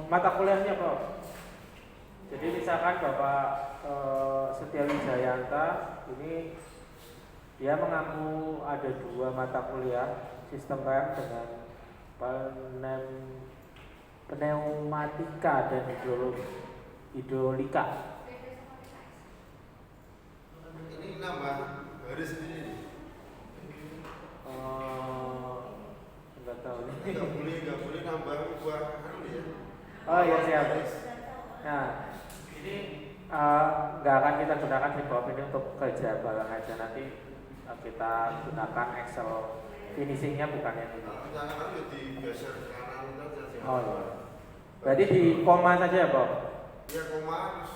mata kuliahnya Prof. Jadi misalkan Bapak Setia Wijayanta ini dia mengaku ada 2 mata kuliah sistem rem dengan pneumatika dan hidrolika. Ini nambah baris sendiri. Enggak tahu nih. Enggak boleh nambah buah ya. Oh iya siap. Nah, ini nggak akan kita gunakan di bawah ini untuk kerja bareng aja, nanti kita gunakan Excel finishingnya bukan yang ini. Jangan harus digeser ke kanan saja. Oh iya. Berarti di koma saja ya Bob? Iya koma harus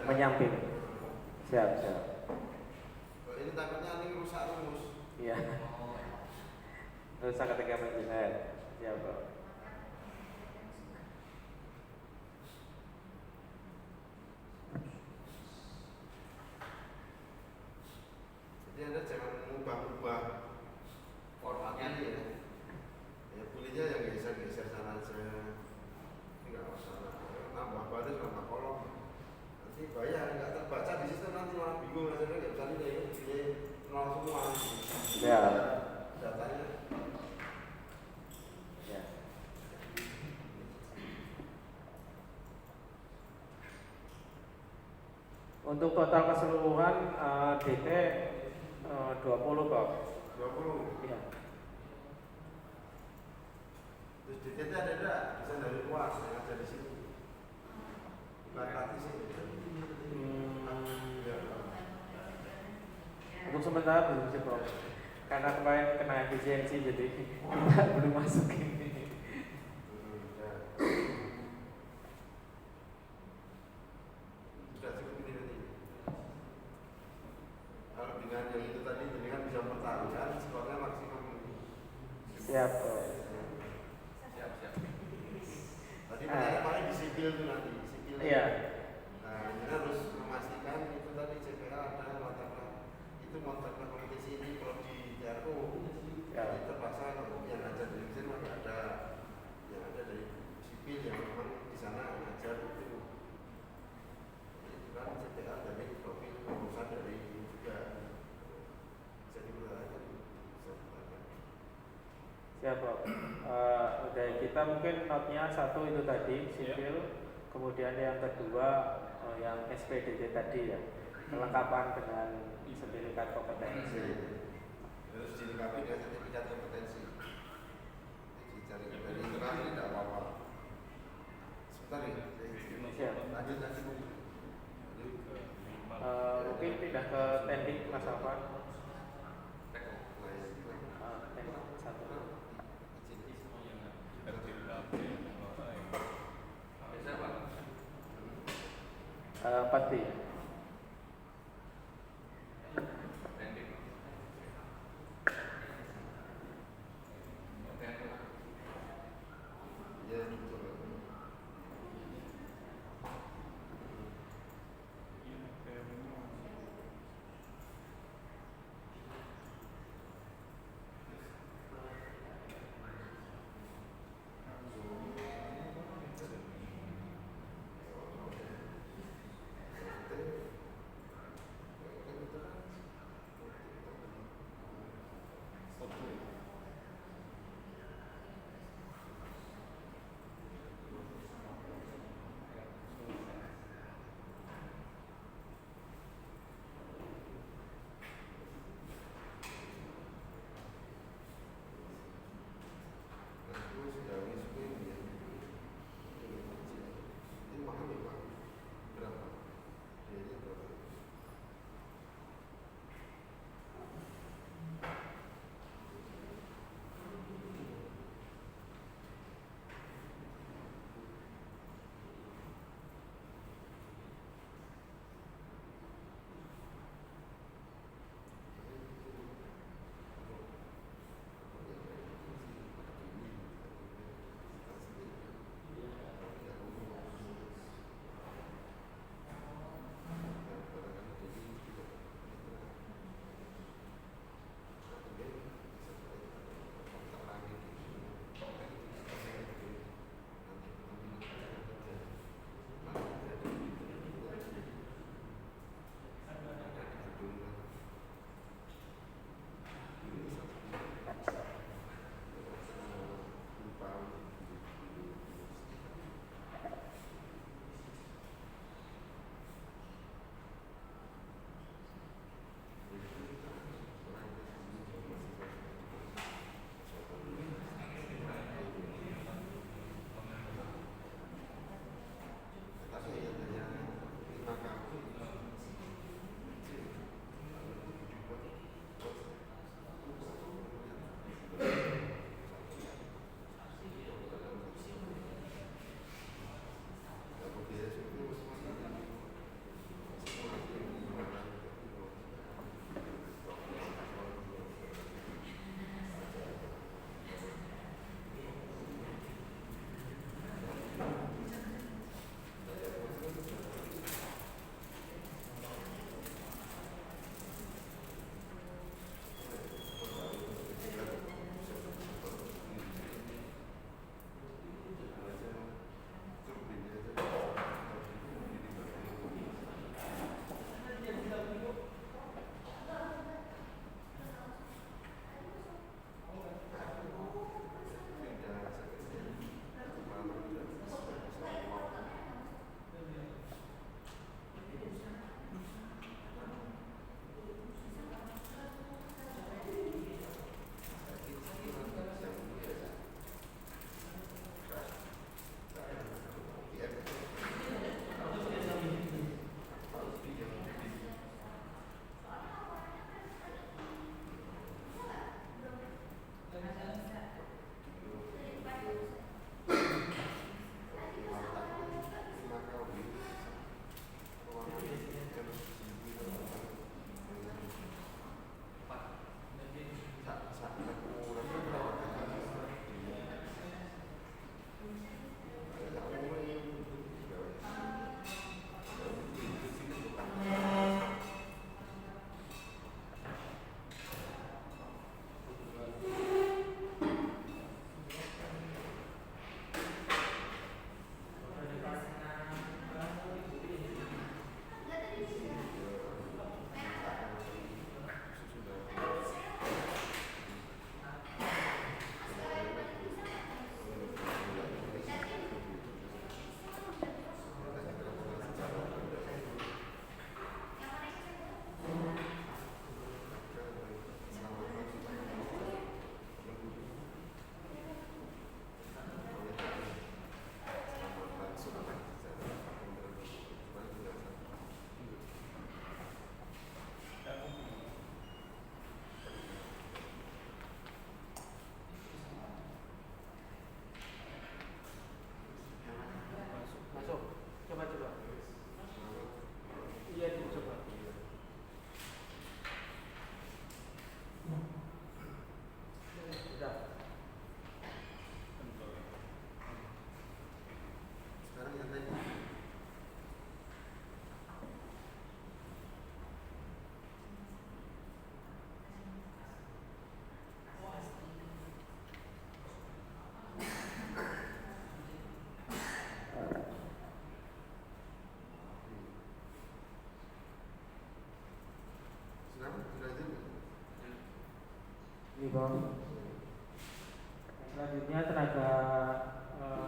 menyamping. Siap. Ini takutnya ini rusak rumus. Iya. Rusak ketika menjahit. Siap Bob. Jadi Anda jangan mengubah-ubah formatnya nih ya. Ya pilihnya yang geser-geser sana aja. Enggak masalah. Nambah baris, nambah kolom. Nanti bayar, nggak terbaca di sistem nanti malah bingung. Hasilnya nggak bisa nilai, pilih nol semua. Ya. Datanya. Ya. Untuk total keseluruhan DT 20 Bob. 20. Iya. Terus DT ada enggak? Bisa dari luar, yang ada di sini. Berarti sih. Untuk sementara belum sih Prof. Karena kemarin kena efisiensi jadi kita belum masuk ini. Sudah cukup ini nanti. Kalau dengan yang itu tadi, jadi kan bisa mempertahankan skornya maksimum. Siap Prof. Siap. Tadi paling di sipil itu nanti, sipil. Iya. Nah, ini harus memastikan itu tadi CPA ada mata itu mata kompetisi ini kalau di TRO Ya. terpaksa yang ajar dari mesin masih ada yang ada dari sipil yang memang di sana ajar itu. Itu kan CPA dari profil pengurusan dari juga jadi berlaku. Siap Prof. Dari kita mungkin notnya 1 itu tadi sipil, kemudian yang kedua yang SPDT tadi ya, kelengkapan dengan sertifikat kompetensi. Terus dilengkapi dengan sertifikat kompetensi. Dicari dari internal ini tidak apa-apa. Sebentar ya. Siap. Lanjut. Mungkin pindah ke teknik Mas Alvan. Teknik 1. 4B.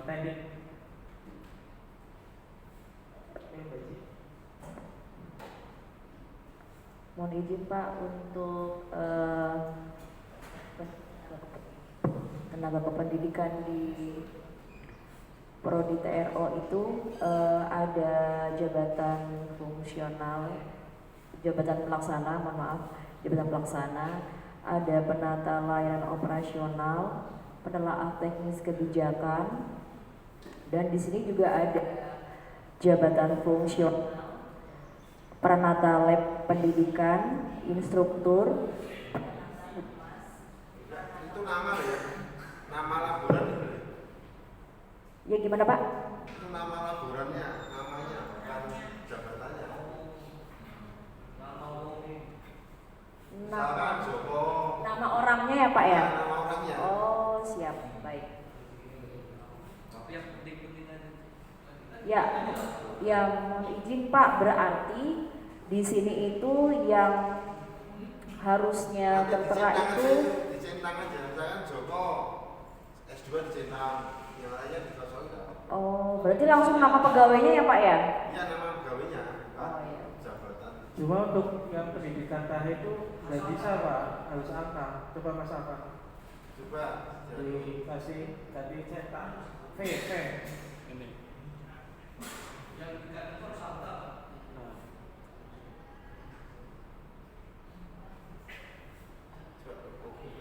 teknik. Mbak Ci. Mohon izin Pak untuk tenaga kependidikan di Prodi TRO itu ada jabatan fungsional, jabatan pelaksana, mohon maaf, jabatan pelaksana, ada penata layanan operasional, penelaah teknis kebijakan, dan di sini juga ada jabatan fungsional, penata lab pendidikan, instruktur. Itu nama ya, nama laboran itu. Ya gimana Pak? Itu nama laborannya, namanya bukan jabatannya. Misalkan Joko. Nama orangnya ya Pak ya? Nama orangnya. Oh siap, baik. Tapi yang penting-penting aja. Ya mohon izin Pak, berarti di sini itu yang harusnya tertera itu dicentang aja, misalkan Joko S2 dicentang, yang lainnya dikosongkan. oh, berarti langsung nama pegawainya ya Pak ya? Iya, nama pegawainya, Oh, iya. jabatan. Cuma untuk yang pendidikan terakhir itu nggak bisa Pak, harus angka. Coba Mas apa? Coba Dikasih tadi cetak V. Ini. Yang tiga itu harus angka. Nah,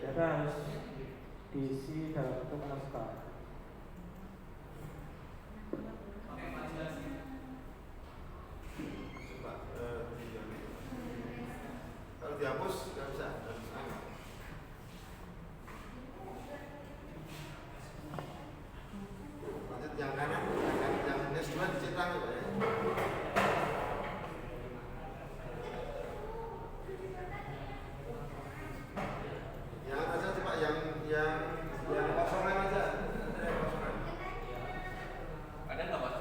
data harus diisi dalam bentuk naskah. Pakai imajinasi. coba kalau dihapus nggak bisa, harus angka. Lanjut yang kanan, yang S2 dicentang ya Pak ya. Yang aja coba yang kosongan aja. Yang kosongan. Ada nggak Mas?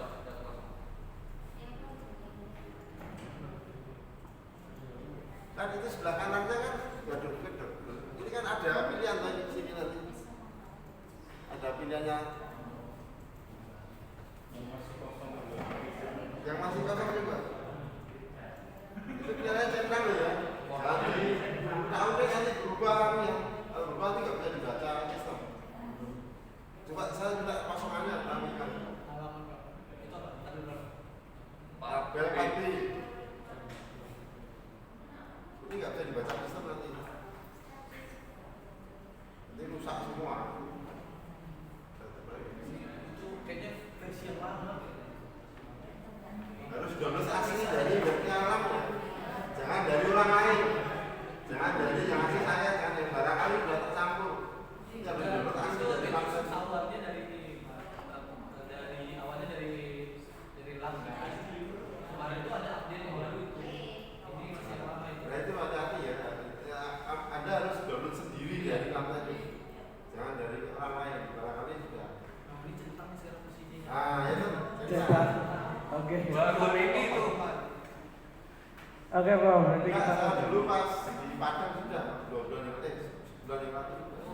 Kan itu sebelah kanannya kan gedor. Ini kan ada pilihan di sini nanti. Ada pilihannya. Yang masih kosong juga. Itu pilihannya centang loh ya. Jadi tahun deh nanti berubah ya. Kalau berubah itu nggak bisa dibaca sistem. Coba saya minta kosongannya rapikan. Itu apa? Tabel panti. Ini nggak bisa dibaca sistem nanti. Nanti rusak semua. Itu kayaknya versi yang lama. Harus download asli dari webnya alam ya. Jangan dari orang lain. Jangan dari yang asli saya, jangan yang barangkali sudah tercampur. Ini harus download asli dari website. Awalnya dari awalnya dari lab. Kemarin itu ada update yang baru itu. Ini masih yang lama itu. Nah itu hati-hati ya. Anda harus download sendiri dari lab tadi. Jangan dari orang lain. Barangkali sudah. Nah, ini centang sekarang posisinya. Ah itu. Cetak. Oke. Baru ini itu. Oke Pak, berarti Nah, kita saya dulu pas di Padang sudah 2 bulan yang lalu. Bulan yang lalu sudah.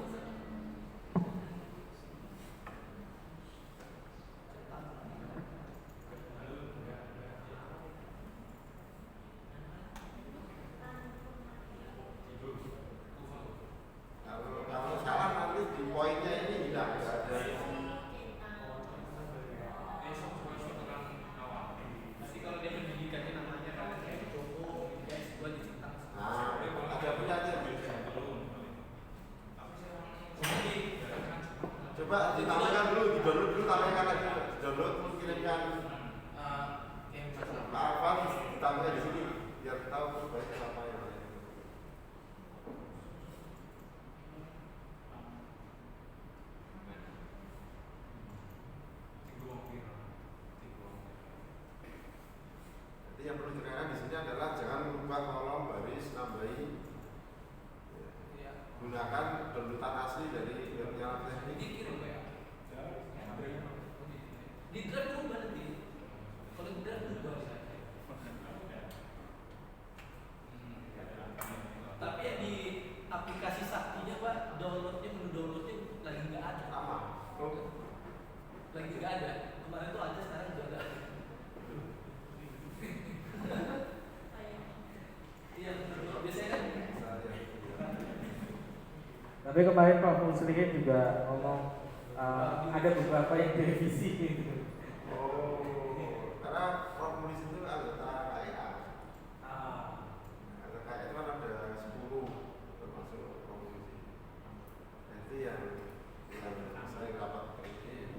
Kalau salah nanti di poinnya ini tidak ada. Nanti kalau dia pendidikannya namanya kan kayak Joko, S2 dicentang. Nah, ada punyanya. Coba ditampilkan dulu, di-download dulu, tampilkan lagi. Di-download terus kirimkan Pak Arfan, ditampilkan di sini biar tahu baiknya apa yang lain. Jadi yang perlu dikatakan di sini adalah jangan mengubah kolom baris, nambahi. Gunakan downloadan asli dari webnya teknik. Dikirim ya. Di drive berubah nanti. Kalau di drive berubah. lagi nggak ada. Kemarin tuh ada, sekarang udah ada. Iya, biasanya kan. Tapi kemarin Pak Muslihin juga ngomong ada beberapa yang direvisi. Karena komunis itu anggota KIA. Anggota KIA itu kan ada 10 termasuk komunis. Itu yang sering rapat.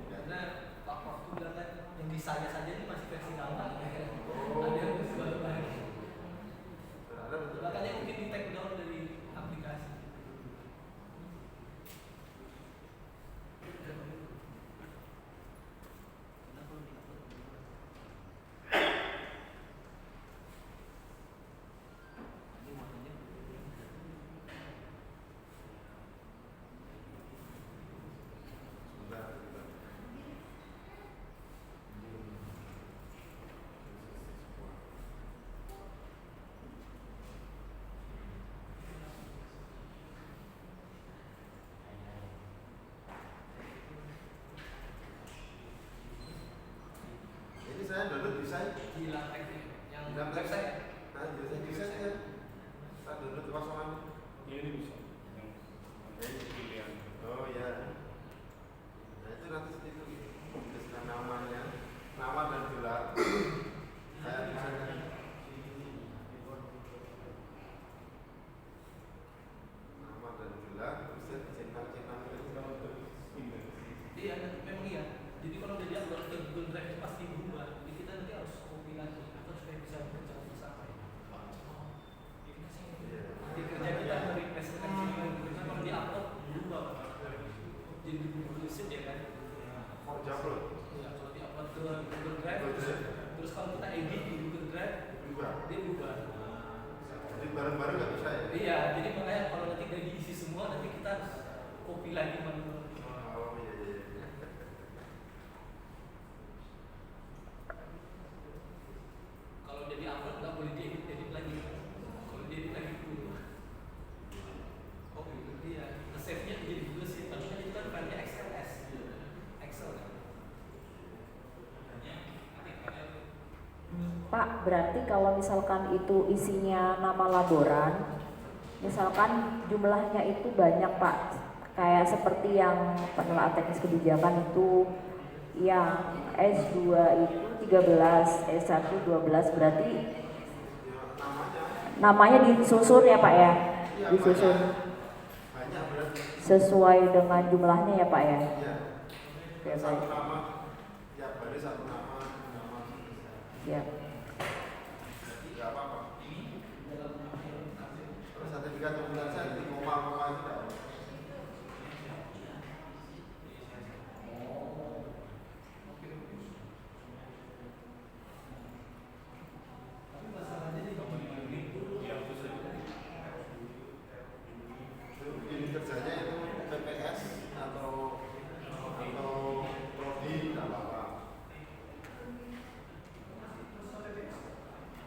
Karena Pak waktu bilang kan yang di saya saja ini masih versi lama. Ada yang baru lagi. Makanya mungkin di take down dari aplikasi. Ini saya download bisa Di Latex yang di dalam website. Nah, biasanya bisa ya. Saya download kosongan. Ini bisa yang pilihan. Oh ya. Nah itu nanti itu tuliskan namanya, nama dan gelar. Saya bisa. Nama dan gelar, terus centang-centang Iya, memang iya. Jadi kalau udah diupload ke Google Drive itu pasti berubah. Jadi kita nanti harus copy lagi atau supaya bisa bekerja bersama. Jadi kerja kita merequest kan karena kalau diupload berubah. Jadi Google Sheet ya kan. Oh upload. Iya, kalau diupload ke Google Drive terus kalau kita edit di Google Drive dia berubah. Jadi bareng-bareng nggak bisa ya? Iya, jadi makanya kalau nanti udah diisi semua nanti kita harus copy lagi manual. Oh iya iya. Kalau udah di-upload nggak boleh diedit lagi. Kalau diedit lagi dulu. Oh gitu. Iya. Save-nya jadi Google Sheet. Tapi kan itu kan filenya XLS. Excel kan. Pak, berarti kalau misalkan itu isinya nama laboran, misalkan jumlahnya itu banyak Pak, kayak seperti yang penelaah teknis kebijakan itu yang S2 itu 13, S1 12, berarti namanya disusun ya Pak ya? Disusun Banyak berarti. sesuai dengan jumlahnya ya Pak ya? Iya. Oke, Satu baik. nama, tiap baris satu nama. Siap. Tidak apa-apa. Terus sertifikat pemilihan saya di koma-koma itu tidak. Ini kerjanya itu PPS atau prodi tidak apa-apa.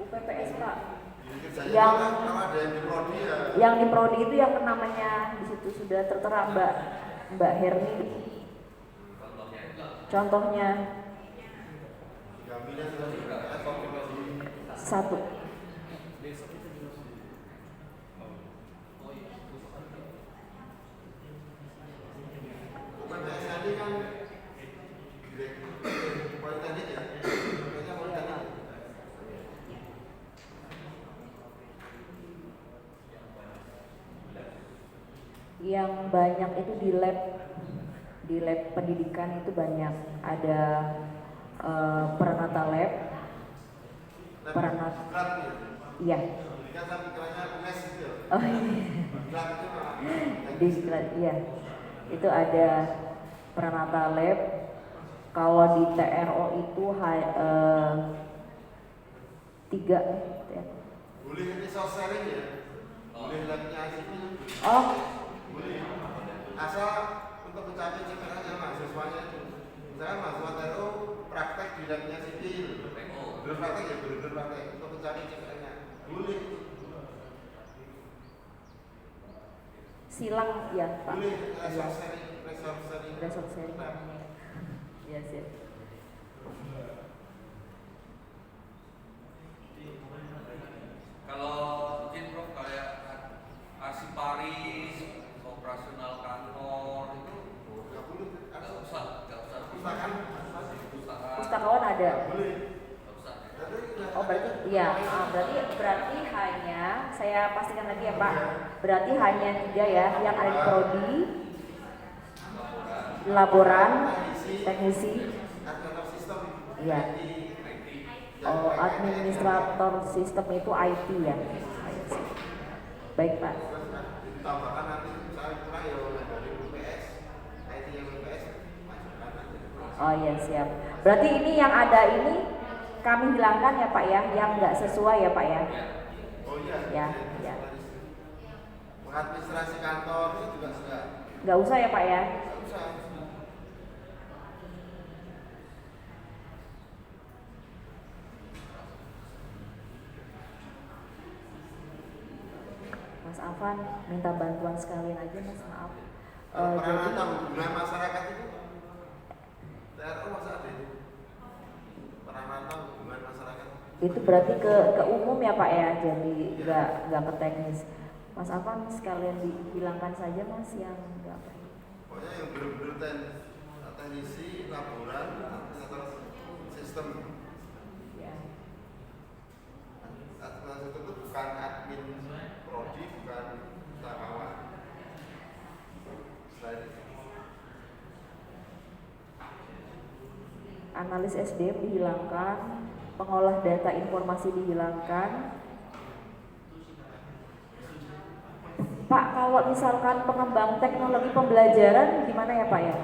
UPPS Pak. Ini kerjanya Yang- kan kalau ada yang di prodi ya. Yang di prodi itu yang namanya di situ sudah tertera Mbak Herni. Contohnya Tiga miliar sudah PPS prodi. 1. PPS tadi kan politeknik ya. Kayaknya politeknik. Yang banyak itu di lab pendidikan itu banyak, ada peranata lab, peranata, Berat ya. iya. Kan saya pikirannya mes gitu ya. Oh iya. Berat itu malah. Di iya, itu ada peranata lab. Kalau di TRO itu 3 ya. Boleh resource sharing ya. Boleh labnya sini. Oh Boleh. Asal untuk mencapai CPR-nya mahasiswanya itu. Misalkan mahasiswa TRO praktek di labnya sipil. Bener praktek ya bener praktek untuk mencapai CPR-nya. Boleh. silang ya Pak. Boleh resource sharing. Resource sharing. Ya siap. ada. Boleh. Nggak usah. Oh berarti iya, berarti hanya saya pastikan lagi ya Pak. Berarti hanya 3 ya yang ada di prodi, laboran, teknisi, Administrator sistem. iya. Oh administrator sistem itu IT ya. Baik Pak. Ditambahkan nanti saya kira ya dari UPS, IT yang UPS masukkan aja. Oh iya siap. Berarti ini yang ada ini kami hilangkan ya Pak ya, yang nggak sesuai ya Pak ya. Oh iya. Ya, ya. Mengadministrasi kantor itu juga sudah. Nggak usah ya Pak ya. Nggak usah. Mas Afan minta bantuan sekalian aja Mas, maaf. Peranata hubungan masyarakat itu TRO masa ada itu? Peranata hubungan masyarakat. Itu berarti ke umum ya Pak ya, jadi nggak ke teknis. Mas Afan sekalian dihilangkan saja Mas yang nggak apa. Pokoknya yang benar-benar teknisi, laboran, administrator sistem. Ya. Administrator itu bukan admin prodi, bukan usahawan. Selain itu. Analis SDM dihilangkan, pengolah data informasi dihilangkan. Pak, kalau misalkan pengembang teknologi pembelajaran gimana ya Pak ya?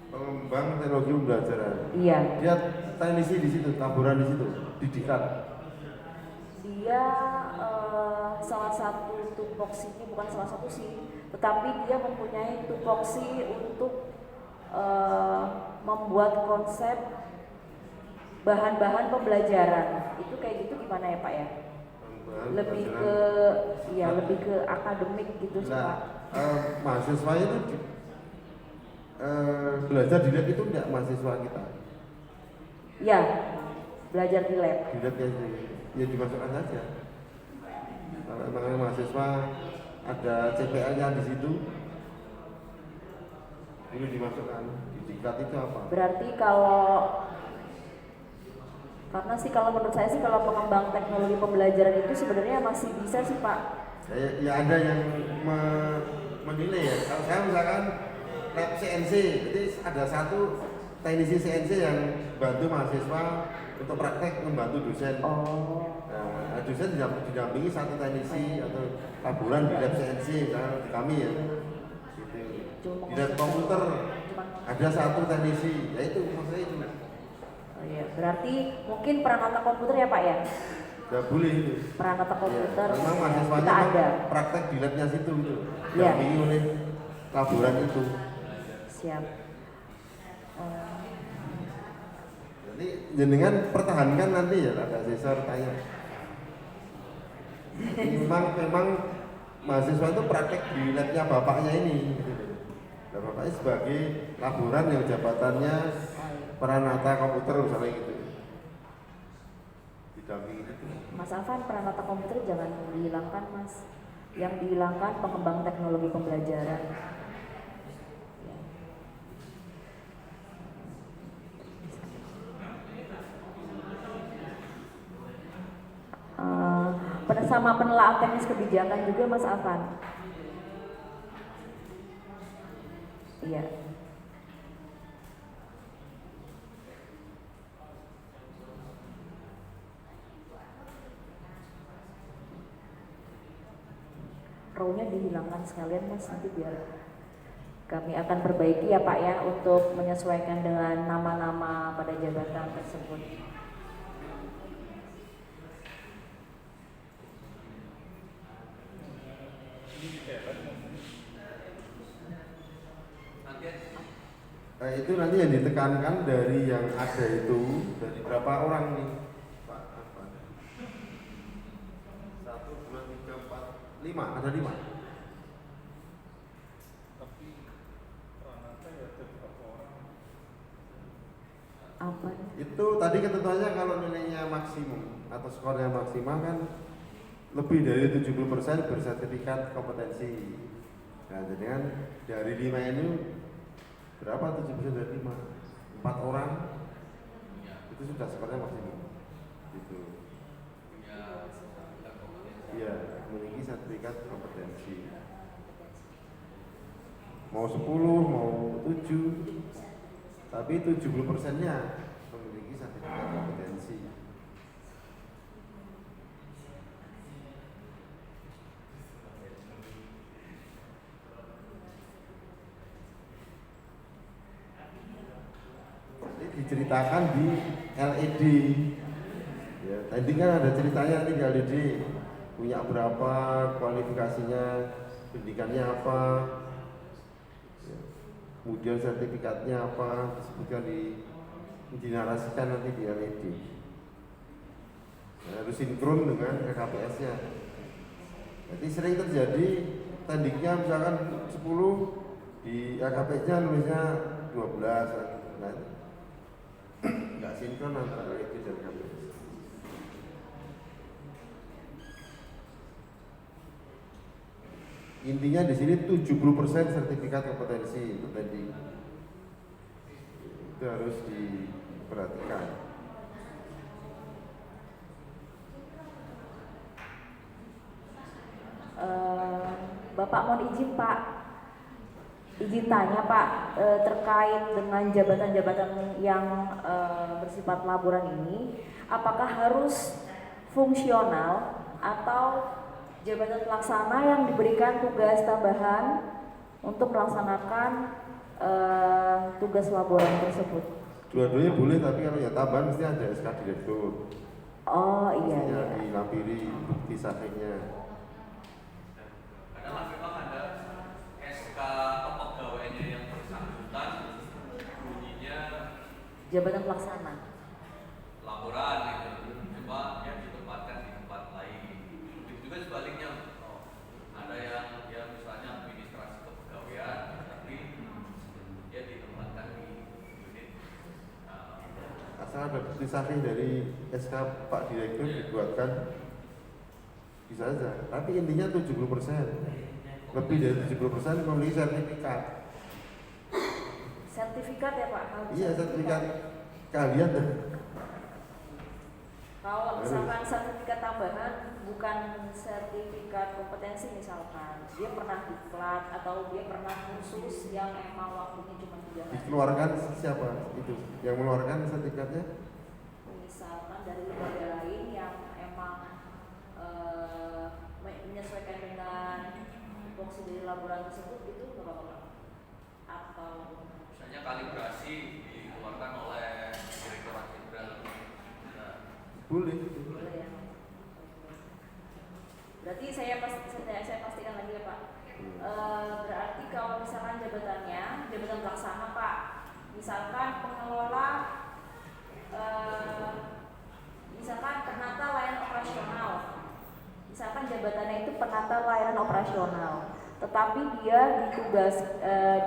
Pengembang teknologi pembelajaran. Iya. Dia teknisi di situ, laboran di situ, didikan. Dia salah satu tupoksinya, bukan salah satu sih, tetapi dia mempunyai tupoksi untuk membuat konsep bahan-bahan pembelajaran. Itu kayak gitu gimana ya Pak ya? Lebih ke ya lebih ke akademik gitu sih Pak. Mahasiswa itu belajar di lab itu enggak mahasiswa kita. Ya, belajar di lab. Di lab ya dimasukkan saja. Kalau memang mahasiswa ada CPA-nya di situ, ini dimasukkan. Diklat itu apa? Karena menurut saya sih kalau pengembang teknologi pembelajaran itu sebenarnya masih bisa sih Pak. Ya ada yang menilai ya. Kalau saya misalkan lab CNC, jadi ada satu teknisi CNC yang bantu mahasiswa untuk praktek membantu dosen. Oh. Nah, dosen didampingi satu teknisi atau laboran di lab CNC, misalnya di kami ya. Gitu. Di lab komputer ada satu teknisi, yaitu maksudnya itu. Oh iya, berarti mungkin peranata komputer ya Pak ya? Gak boleh itu. Peranata komputer Ya, memang mahasiswanya kita ada. praktek di labnya situ gitu. Iya. Didampingi oleh laboran itu. Siap. Jadi jenengan pertahankan nanti ya, ada asesor tanya. memang mahasiswa itu praktek di labnya bapaknya ini. Gitu. Nah, bapaknya sebagai laboran yang jabatannya peranata komputer misalnya gitu. Didampingi itu. Mas Afan, peranata komputer jangan dihilangkan Mas. Yang dihilangkan pengembang teknologi pembelajaran. Sama penelaah teknis kebijakan juga Mas Afan. Iya. Row-nya dihilangkan sekalian Mas, nanti biar kami akan perbaiki ya Pak ya untuk menyesuaikan dengan nama-nama pada jabatan tersebut. Itu nanti yang ditekankan dari yang ada itu dari berapa orang nih Pak? Apa? 1, 2, 3, 4, 5 ada 5. Tapi peranata ya ada berapa orang? Apa? Itu tadi ketentuannya kalau nilainya maksimum atau skornya maksimal kan lebih dari 70% bersertifikat kompetensi. Nah, jadi kan dari 5 ini berapa 7% dari 5? 4 orang itu itu sudah skornya maksimum. Gitu. punya sertifikat kompetensi. Iya, memiliki sertifikat kompetensi. Mau 10, mau 7, tapi 70%-nya memiliki sertifikat kompetensi. Ini diceritakan di LED. Ya, tadi kan ada ceritanya nih di LED, punya berapa, kualifikasinya, pendidikannya apa, ya, kemudian sertifikatnya apa, disebutkan dinarasikan nanti di LED. Nah, harus sinkron dengan KKPS-nya. Jadi sering terjadi tandingnya misalkan 10, di KKPS-nya nulisnya 12, nah, nggak sinkron antara LED dan KKPS. Intinya di sini 70% sertifikat kompetensi itu tadi. Itu harus diperhatikan. Bapak mohon izin Pak, izin tanya Pak, terkait dengan jabatan-jabatan yang bersifat laboran ini, apakah harus fungsional atau jabatan pelaksana yang diberikan tugas tambahan untuk melaksanakan tugas laboran tersebut? Dua-duanya boleh, tapi kalau ya tambahan mesti ada SK direktur. Oh iya. Mestinya Iya. dilampiri bukti sahihnya. Kadang memang ada SK kepegawaiannya yang bersangkutan bunyinya Jabatan pelaksana. laporan gitu, cuma dia ditempatkan di tempat lain. Begitu juga sebaliknya, ada yang dia misalnya administrasi kepegawaian, tapi dia ditempatkan di unit. Asal ada bukti sahih dari SK Pak Direktur dibuatkan, bisa aja. Tapi intinya 70%. Lebih dari 70% memiliki sertifikat. Sertifikat ya Pak? Harus Iya, sertifikat keahlian. Kalau misalkan sertifikat tambahan bukan sertifikat kompetensi misalkan, dia pernah diklat atau dia pernah kursus yang emang waktunya cuma 3 hari. Dikeluarkan siapa itu? Yang mengeluarkan sertifikatnya? Misalkan dari lembaga lain yang emang menyesuaikan dengan fungsi dari laboran tersebut, itu nggak apa-apa? Atau Misalnya kalibrasi dikeluarkan oleh Direktorat Jenderal. Nah, Boleh. boleh ya? Berarti saya pastikan lagi ya Pak. Berarti kalau misalkan jabatannya jabatan pelaksana Pak, misalkan pengelola, misalkan penata layanan operasional, misalkan jabatannya itu penata layanan operasional, tetapi dia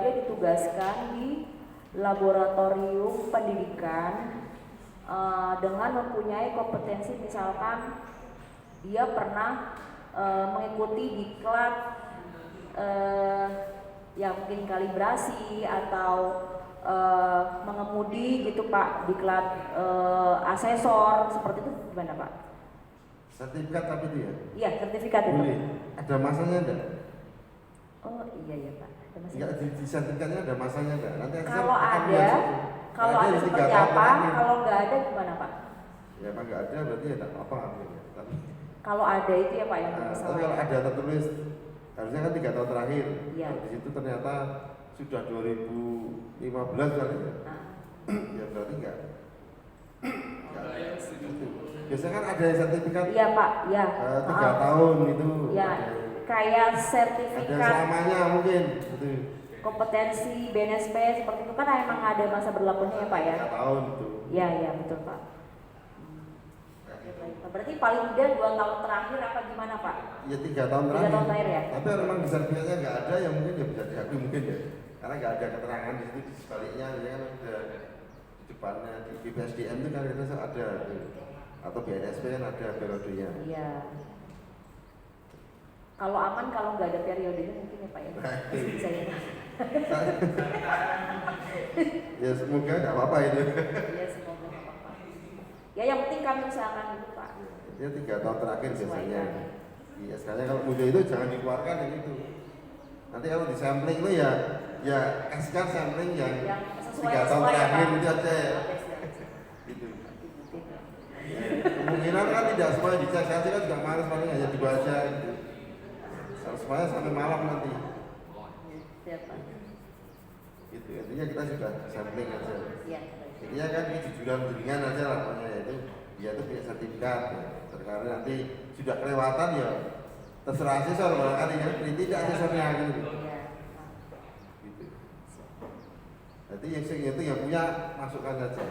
ditugaskan di laboratorium pendidikan dengan mempunyai kompetensi, misalkan dia pernah mengikuti diklat yang mungkin kalibrasi atau mengemudi gitu Pak, diklat asesor seperti itu, gimana Pak? Sertifikat tapi itu ya? Iya, sertifikat itu. Boleh. Ada masanya enggak? Oh iya Pak. Ada masih. Enggak, di sertifikatnya ada masanya enggak? Nanti Kalau akan ada, lihat situ. kalau Ada ada di 3 seperti tahun apa? terakhir. Kalau nggak ada gimana Pak? Ya emang enggak ada berarti ya enggak apa-apa ambilnya. Tapi Kalau ada itu ya Pak yang tapi masalah. kalau ada tertulis harusnya kan 3 tahun terakhir. Iya. Kalau di situ ternyata sudah 2015 kali ya. Nah, Ya berarti enggak. oke. Itu. Biasanya kan ada sertifikat Iya Pak, ya. 3 tahun itu. Ya, kayak Ada sertifikat selamanya mungkin. Itu. kompetensi BNSP seperti itu kan emang ada masa berlakunya ya Pak ya? 3 tahun itu. Iya, iya betul Pak. Oke, baik, Pak. Berarti paling tidak 2 tahun terakhir apa gimana Pak? Ya 3 tahun 3 terakhir. tahun terakhir ya? Tapi kalau memang di sertifikatnya nggak ada, ya mungkin ya bisa diakui mungkin ya. Karena nggak ada keterangan di situ, di sebaliknya ya kan ada di depannya di BPSDM itu kan ternyata ada atau BNSP kan ada periodenya. Iya. Kalau aman, kalau nggak ada periodenya mungkin ya Pak ya? Bisa ya? Ya semoga nggak apa-apa itu. Iya, semoga nggak apa-apa. Ya yang penting kami usahakan dulu Pak. Dia 3 tahun terakhir biasanya. Sesuaikan. Di SK-nya kalau muncul itu jangan dikeluarkan yang itu. Nanti kalau di sampling itu ya kasihkan sampling yang 3 tahun terakhir itu aja ya. Gitu. Kemungkinan kan tidak semuanya dicek saja kan juga males paling hanya dibaca gitu. Kalau semuanya sampai malam nanti. Siap Pak. Gitu. Intinya kita sudah sampling aja. Iya. Intinya kan kejujuran jaringan aja lah pokoknya itu dia itu punya sertifikat ya. Karena nanti sudah kelewatan ya terserah asesor barangkali ya, tidak asesornya gitu. Iya. Gitu. Jadi yang itu yang punya masukkan saja.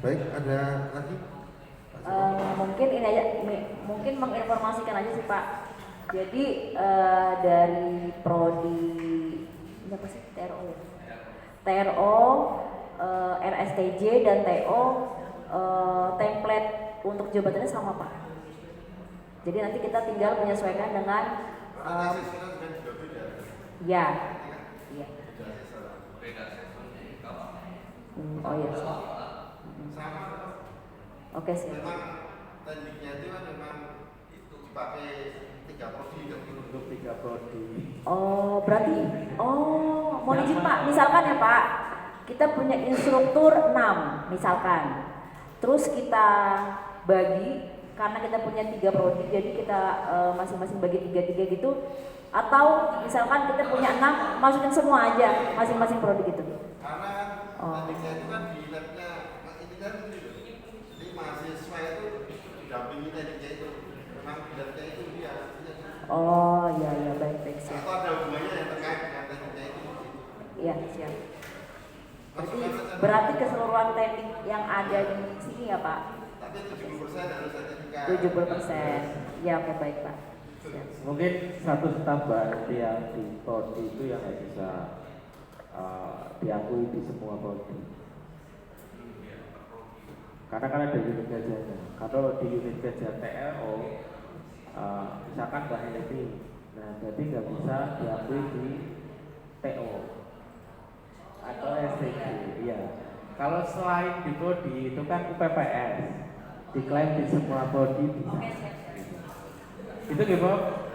Baik, ada lagi? Mungkin ini aja, mungkin menginformasikan aja sih Pak. Jadi dari prodi ini apa sih TRO ya? TRO, RSTJ dan TO template untuk jabatannya sama Pak. Jadi nanti kita tinggal menyesuaikan dengan ya, iya. Oh iya. Oke sih. Memang tekniknya itu kan memang dipakai 3 prodi untuk 3 prodi. Oh berarti, mohon izin Pak, misalkan ya Pak, kita punya instruktur 6 misalkan, terus kita bagi karena kita punya 3 prodi, jadi kita masing-masing bagi 3 gitu, atau misalkan kita punya 6, masukin semua aja masing-masing prodi gitu. Karena tekniknya itu kan di labnya ini kan jadi mahasiswa itu didampingi tekniknya itu, memang di labnya itu dia. Oh iya baik siap. Atau ada hubungannya yang terkait dengan tekniknya itu. Iya siap. Berarti keseluruhan teknik yang ada di sini ya Pak? Tapi 70% harus sertifikat. 70%. Ya oke baik Pak. Siap. Mungkin satu tambahan nanti yang di prodi itu yang nggak bisa diakui di semua prodi. Karena kan ada unit gajahnya. Kalau di unit gajah TLO, misalkan bahan ini, nah jadi nggak bisa diakui di TO atau STG. Iya. Kalau selain di prodi itu kan UPPS, diklaim di semua prodi bisa. Itu gimana?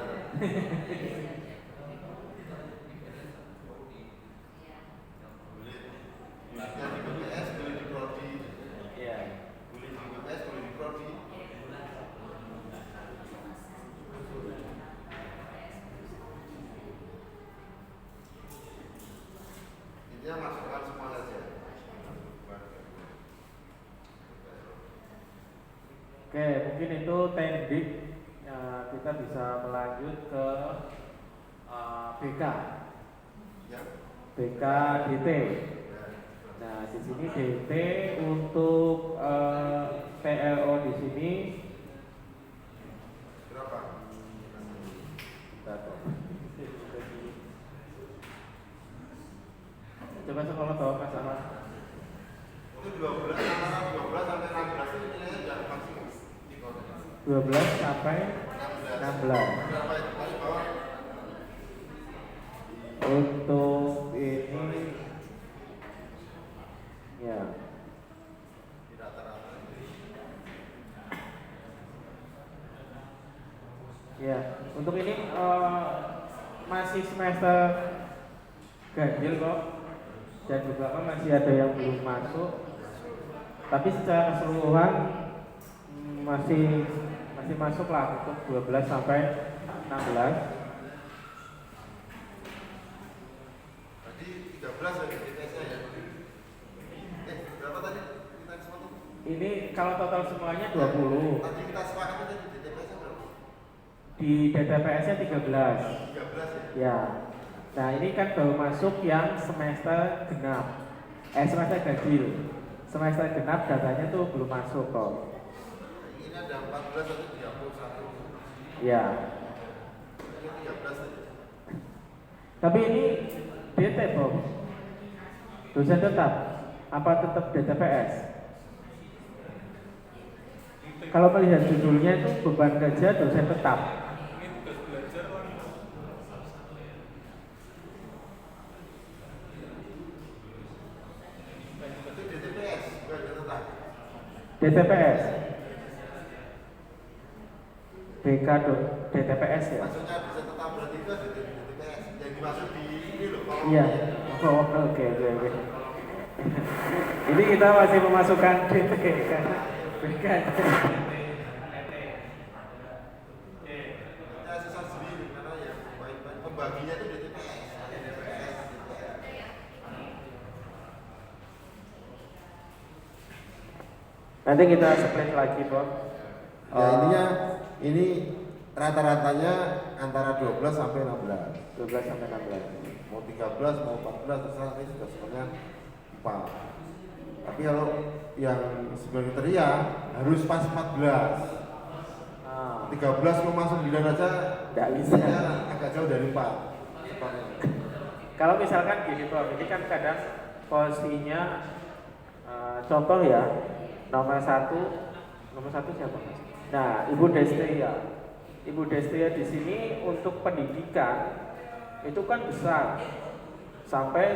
Masukkan semua saja. Oke, mungkin itu teknik kita bisa melanjut ke BK. Ya. BK DT. Nah, di sini DT untuk PLO di sini Berapa? Coba sekolah tahu Mas Ahmad. Itu 12 antara 12 sampai 16 itu nilainya sudah maksimum. 12 sampai 16. Berapa itu? Paling bawah. Untuk ini ya Di rata-rata. ya untuk ini masih semester ganjil kok, dan juga kan masih ada yang belum masuk, tapi secara keseluruhan masih masuk lah untuk 12 sampai 16. Tadi 13 ya DTS-nya ya. Berapa tadi? Kita semua tuh. Ini kalau total semuanya 20. Tadi kita sepakat tadi di DTS-nya berapa? Di DTPS-nya 13. 13 ya. Ya. Nah, ini kan baru masuk yang semester genap. Semester ganjil. Semester genap datanya tuh belum masuk kok. Ini ada 14 atau 31. Ya. Ini 13 tadi. Tapi ini DT, Bob. Dosen tetap apa tetap DTPS? Kalau melihat judulnya itu beban kerja dosen tetap. Ini tugas belajar lah. Itu DTPS, bukan tetap. DTPS. BK DTPS ya. Maksudnya bisa tetap berarti itu ada di DTPS. Yang dimaksud di ini loh. Kalau Iya. Oh, oke. Ini kita masih memasukkan DT karena BK. Ya susah sendiri karena yang pembaginya itu DTPS, ada DTPS. Nanti kita split lagi, Bob. Ya intinya ini rata-ratanya antara 12 sampai 16. 12 sampai 16. Mau 13 mau 14 terserah, ini sudah sebenarnya 4. Tapi kalau yang sebagai kriteria harus pas 14. 13,9 aja Nggak bisa. agak jauh dari 4. Kalau misalkan gini, Prof, ini kan kadang posisinya contoh ya, nomor satu siapa Mas? Nah, Ibu Destia. Ibu Destia di sini untuk pendidikan itu kan besar sampai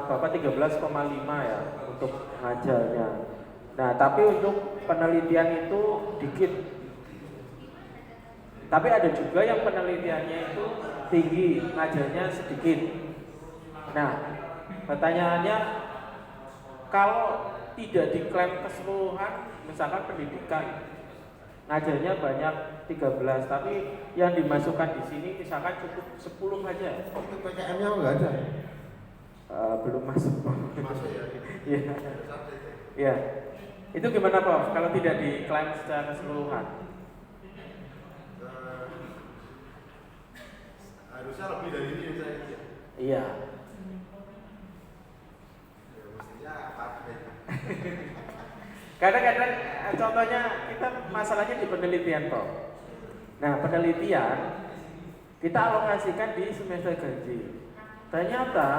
Bapak 13,5 ya untuk ngajarnya. Nah, tapi untuk penelitian itu dikit. Tapi ada juga yang penelitiannya itu tinggi, ngajarnya sedikit. Nah, pertanyaannya, kalau tidak diklaim keseluruhan, misalkan pendidikan, ngajarnya banyak 13, tapi yang dimasukkan di sini misalkan cukup 10 aja. Untuk PKM-nya nggak ada. Belum masuk. Masuk ya. Iya. Iya. Itu gimana, Prof? Kalau tidak diklaim secara keseluruhan? Harusnya lebih dari ini saya kira. Iya. Ya mestinya apa? Kadang-kadang contohnya kita masalahnya di penelitian, Prof. Nah, penelitian kita alokasikan di semester ganjil. Ternyata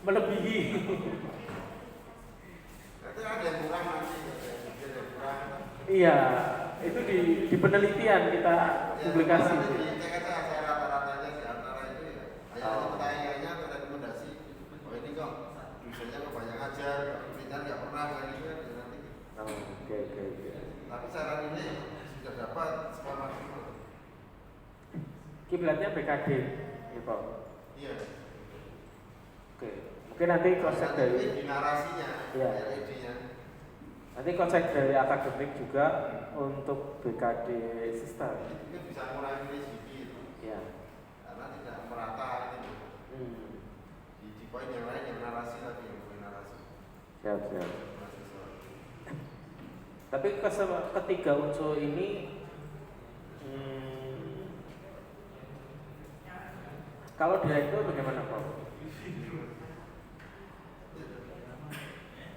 melebihi. Nanti ada yang kurang nanti, ada yang kurang. Iya, itu di penelitian kita publikasi. Nanti dicek aja saya rata-ratanya di antara itu ya. Hanya pertanyaannya atau rekomendasi. Oh ini kok dosennya kok banyak ajar, penelitian nggak pernah kayak gitu kan ya nanti. Oke. Tapi saran ini sudah dapat skor maksimal. Kiblatnya BKD, gitu. Iya. Oke. Mungkin nanti konsep dari di narasinya, Iya. LED-nya. nanti konsep dari akademik juga untuk BKD sistem. Itu bisa mengurangi sedikit. Ya. Karena tidak merata ini. Di poin yang lain yang narasi tadi yang poin narasi. Siap. Mahasiswa. Tapi ketiga unsur ini Kalau dia itu bagaimana Pak?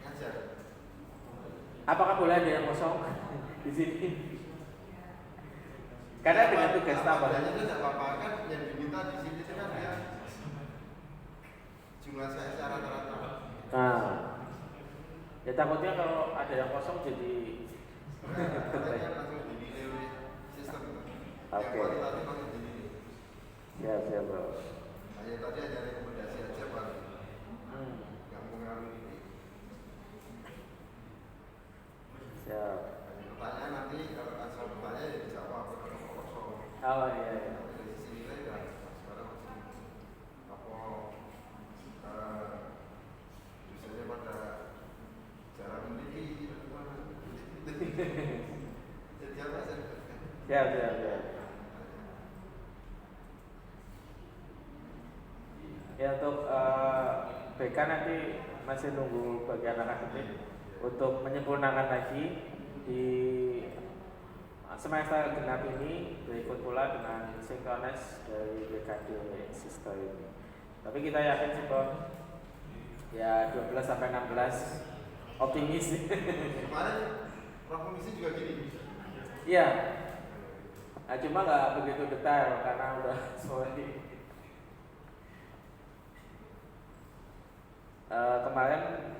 Ngajar. Apakah boleh ada yang kosong di sini? Karena dengan tugas tambahan. Itu tidak apa-apa kan yang diminta di sini itu kan ya jumlah saya rata-rata. Nah, ya takutnya kalau ada yang kosong jadi Katanya langsung dinilai oleh sistem. Yang Oke. kualitatif langsung dinilai. siap Bro. Hanya tadi hanya rekomendasi aja Pak. Nggak mengaruhi ini. Siap. Pertanyaan nanti kalau asal bertanya ya dijawab kalau kosong. Oh iya. Dari sisi nilai kan sekarang masih apa misalnya pada cara mendidik atau gimana? Jadi apa sih? Siap. Ya untuk BK nanti masih nunggu bagian akademik untuk menyempurnakan lagi di semester genap ini, berikut pula dengan sinkronis dari BKD Sisto ini. Tapi kita yakin sih Bang, ya 12 sampai 16 optimis. Kemarin Prof. Komisi juga gini. Iya. Nah, cuma nggak begitu detail karena udah sore. Kemarin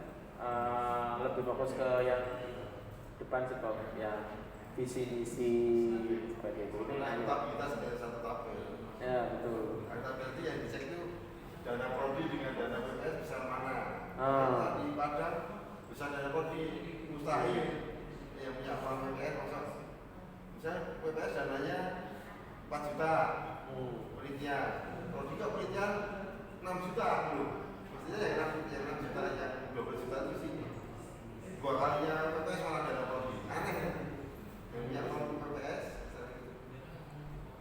lebih fokus ke yang depan sih Bang, yang visi-visi sebagai itu. Akuntabilitas sebagai satu tabel. Ya betul. Akuntabilitas yang dicek itu dana prodi dengan dana PPS besar mana? Ah. Di Padang besar dana prodi mustahil yang punya uang PPS masa misalnya PPS dananya 4 juta penelitian, prodi ke penelitian 6 juta belum. Maksudnya yang 6 juta yang 12 juta itu sih 2 kalinya PPS malah dana prodi. Aneh kan? Yang punya uang PPS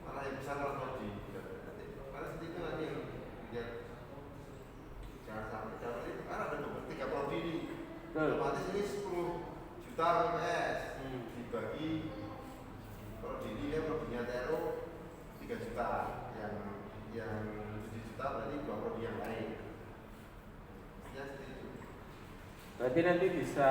malah yang besar malah prodi. Karena seperti itu nanti yang lihat jangan sampai karena ada 3 prodi ini. Otomatis ini 10 juta PPS dibagi prodi ini kan prodinya TRO 3 juta yang 7 juta berarti 2 prodi yang lain. Berarti nanti bisa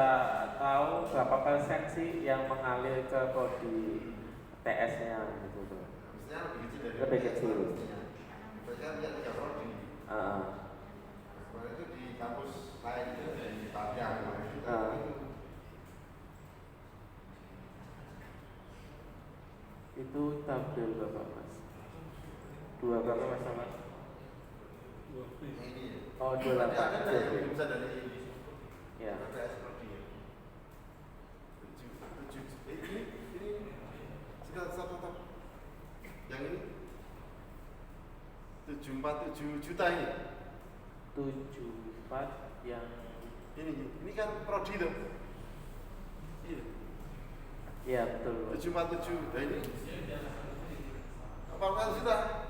tahu berapa persen sih yang mengalir ke prodi TS-nya gitu Bro. Maksudnya lebih kecil dari Lebih kecil. Mereka lihat 3 prodi. Kemarin itu di kampus lain itu di Padang itu tabel berapa Mas? 2 berapa Mas sama? Nah, ini. Oh, 28. Ada yang bisa dari Ya. PPS prodi. Ini sudah satu tahap. Yang ini 747 juta ini. 74 yang Ini kan prodi tuh. Iya. ya betul. 747. Nah ini apa juta?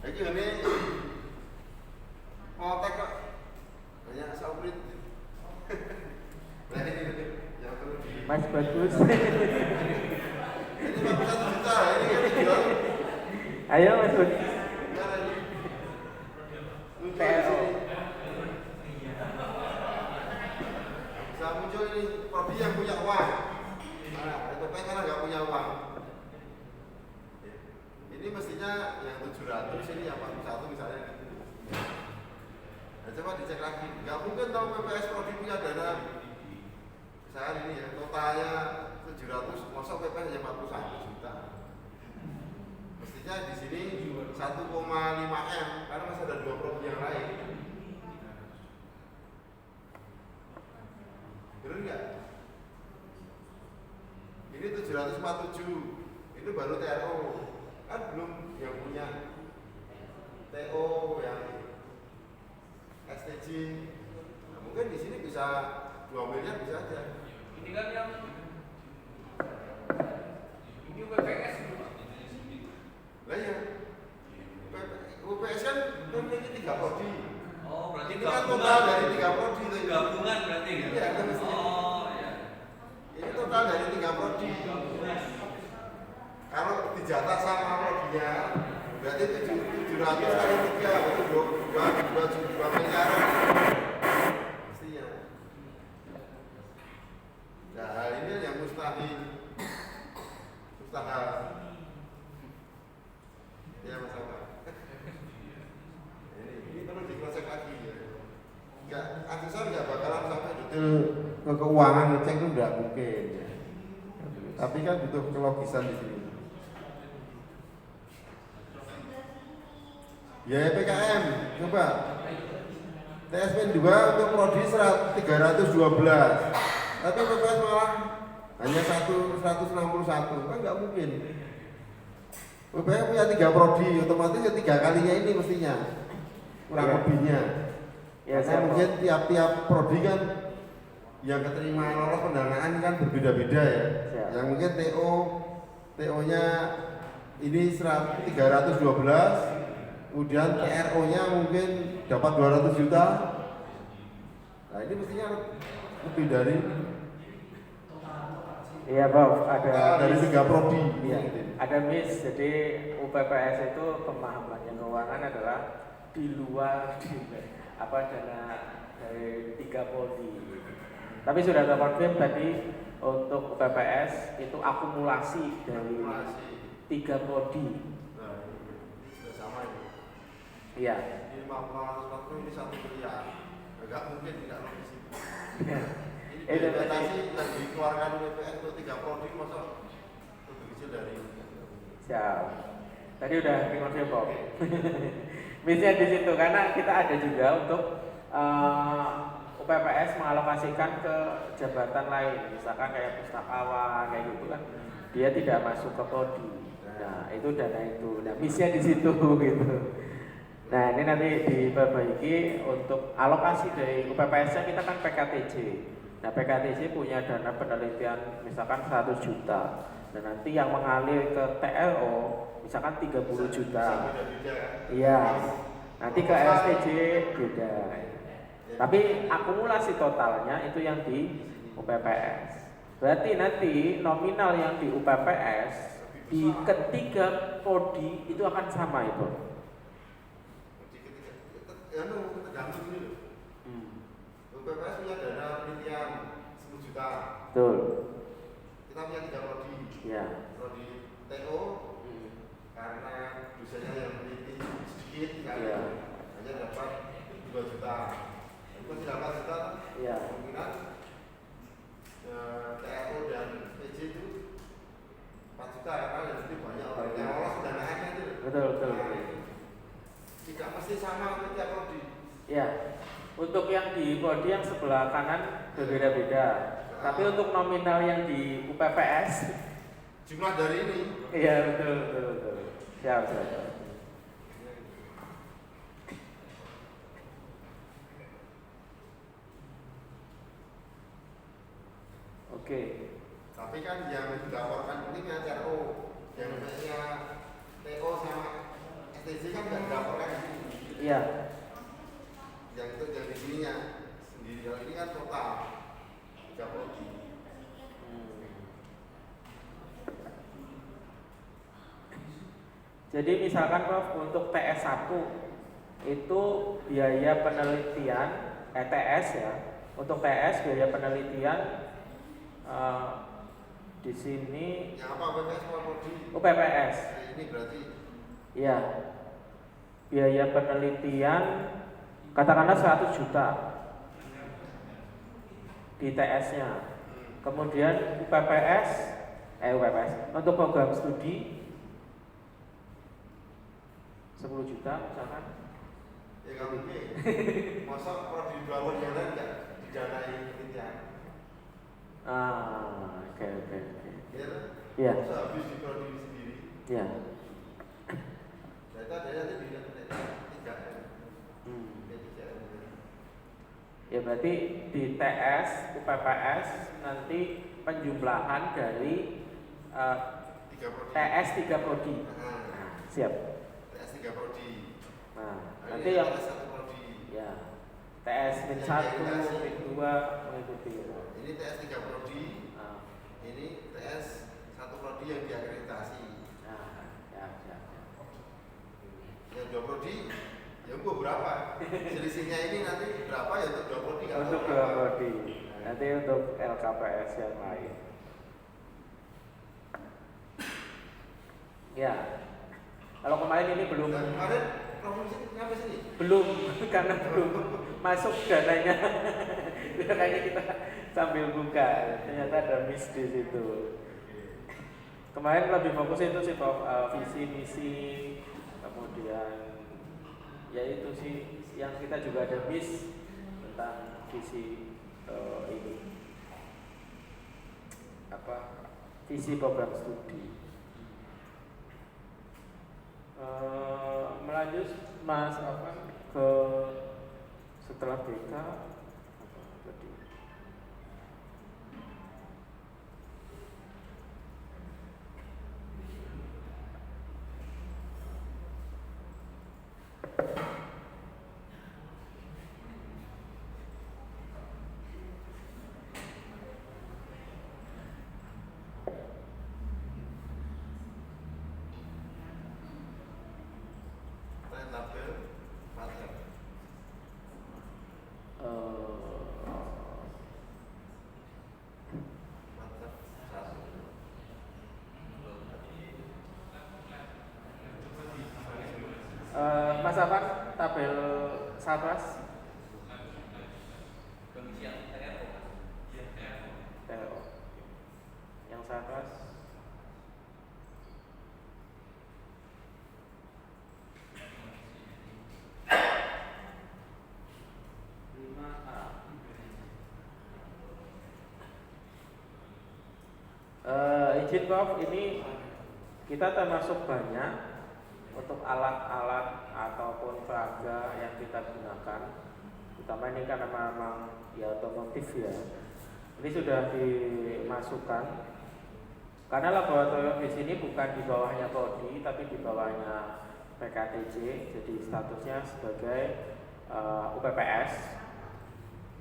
Ini mau tek kok. Banyak saurit. Nah ini yang perlu di. Mas bagus. Ini 41 juta. Ini kan dijual. Ayo Mas bagus. Gimana ini? PLO. Bisa muncul ini prodi yang punya uang. Nah, EPP karena nggak punya uang. Ini mestinya yang 700, ini yang 41 misalnya. Nah, coba dicek lagi. Nggak mungkin tahu PPS prodi punya dana. Misalnya ini ya, totalnya 700, masa PPS hanya 41 juta. Mestinya di sini 1,5 M, karena masih ada 2 prodi yang lain. Benar nggak? Ini 747, itu baru TRO, kan belum yang punya TO, yang STJ. Nah, mungkin di sini bisa 2 miliar bisa aja. Ini kan yang ini WPS itu Pak. Lah ya, UPS kan memiliki 3 prodi. Oh, berarti Ini kan total dari 3 prodi. gabungan berarti kan? Iya, kan mestinya. Oh, ya. Ini total dari 3 prodi. Kalau dijatah sama prodinya, berarti 700 200 kali 3 itu 2 miliar pastinya. Nah ini yang mustahil. Ya Mas Abang. Ini perlu dikocek lagi ya. Enggak, asesor nggak bakalan sampai detail ke keuangan ngecek itu nggak mungkin ya. Tapi kan butuh kelogisan di sini. Biaya PKM, coba TSP 2 untuk prodi 312, tapi PPS malah hanya 161, kan nggak mungkin. PPS punya 3 prodi, otomatis ya 3 kalinya ini mestinya, kurang Ya. lebihnya. Ya, Karena mungkin tiap-tiap prodi kan yang keterima lolos pendanaan kan berbeda-beda ya. Ya. Yang mungkin TO-nya ini 312, kemudian TRO-nya mungkin dapat 200 juta. Nah ini mestinya lebih dari Iya Prof, ada dari 3 prodi. Iya, ada miss. Jadi UPPS itu pemahamannya keuangan adalah di luar dana dari 3 prodi. Tapi sudah terkonfirm tadi untuk UPPS itu akumulasi dari 3 prodi. Nah, ini sudah sama ini. Iya. Ini 540 ini 1 miliar. Enggak mungkin tidak logis itu. Ini Itu investasi yang dikeluarkan BPS untuk 3 prodi masa lebih kecil dari ini. Siap. Tadi udah dikonfirm Prof. Missnya di situ karena kita ada juga untuk UPPS mengalokasikan ke jabatan lain, misalkan kayak pustakawan kayak gitu kan, dia tidak masuk ke prodi. Nah itu dana itu. Nah missnya di situ gitu. Nah ini nanti diperbaiki untuk alokasi dari UPPS-nya kita kan PKTJ. Nah PKTJ punya dana penelitian misalkan 100 juta. Dan nanti yang mengalir ke TLO misalkan 30 juta. Iya. Nanti ke STJ beda. Tapi akumulasi totalnya itu yang di UPPS. Berarti nanti nominal yang di UPPS di ketiga prodi itu akan sama itu. Tergantung ini loh. UPPS punya dana penelitian 10 juta. Betul. Kita punya 3 prodi. Ya. Prodi TO karena dosennya yang meneliti sedikit kan. Ya. Hanya dapat 2 juta. Itu 8 juta. Ya. Kemungkinan TO dan PJ itu 4 juta karena yang lebih banyak orang yang lolos pendanaannya itu. Betul, betul. Tidak mesti sama untuk tiap prodi. Ya. Untuk yang di prodi yang sebelah kanan berbeda-beda. Tapi untuk nominal yang di UPPS jumlah dari ini. iya betul. Siap. Oke. Tapi kan yang dilaporkan ini kan TRO, yang namanya TO sama STJ kan nggak dilaporkan di sini. Iya. Yang itu yang di sininya sendiri. Kalau ini kan total 3 prodi. Jadi misalkan Prof untuk TS1 itu biaya penelitian ETS ya. Untuk TS biaya penelitian di sini Yang apa UPPS sama prodi? UPPS. Ini berarti Ya. Biaya penelitian katakanlah 100 juta di TS-nya. Kemudian UPPS untuk program studi 10 juta misalkan. ya nggak mungkin. Masa prodi 2 prodi yang lain nggak didanai penelitian? Oke. Ya, Iya. masa habis di prodi sendiri. Iya. Data nanti di 3M. Ya berarti di TS, UPPS nanti penjumlahan dari 3 prodi. TS 3 prodi. Nah, Siap. TS 3 prodi. Nah, Nah, nanti ini yang TS 1 prodi. ya TS min 1, min 2 mengikuti itu. Ini TS 3 prodi. Nah, Ini TS 1 prodi yang diakreditasi. ya. Yang 2 prodi berapa? Selisihnya ini nanti berapa ya untuk 2 prodi? Untuk 2 prodi. Nanti untuk LKPS yang lain. Ya. Kalau kemarin ini belum. Dan kemarin provinsi nyampe sini? Belum, karena belum masuk dananya. Makanya kita sambil buka, ternyata ada miss di situ. Kemarin lebih fokus itu sih visi misi, kemudian ya itu sih yang kita juga ada miss tentang visi ini visi program studi. Melanjut Mas ke setelah BK tadi. Tabel pattern. Mas Afan, tabel Satras Pengisian TO yang Satras izin Prof, ini kita termasuk banyak untuk alat-alat ataupun peraga yang kita gunakan, terutama ini karena memang ya otomotif ya. Ini sudah dimasukkan karena laboratorium di sini bukan di bawahnya prodi tapi di bawahnya PKTJ, jadi statusnya sebagai UPPS.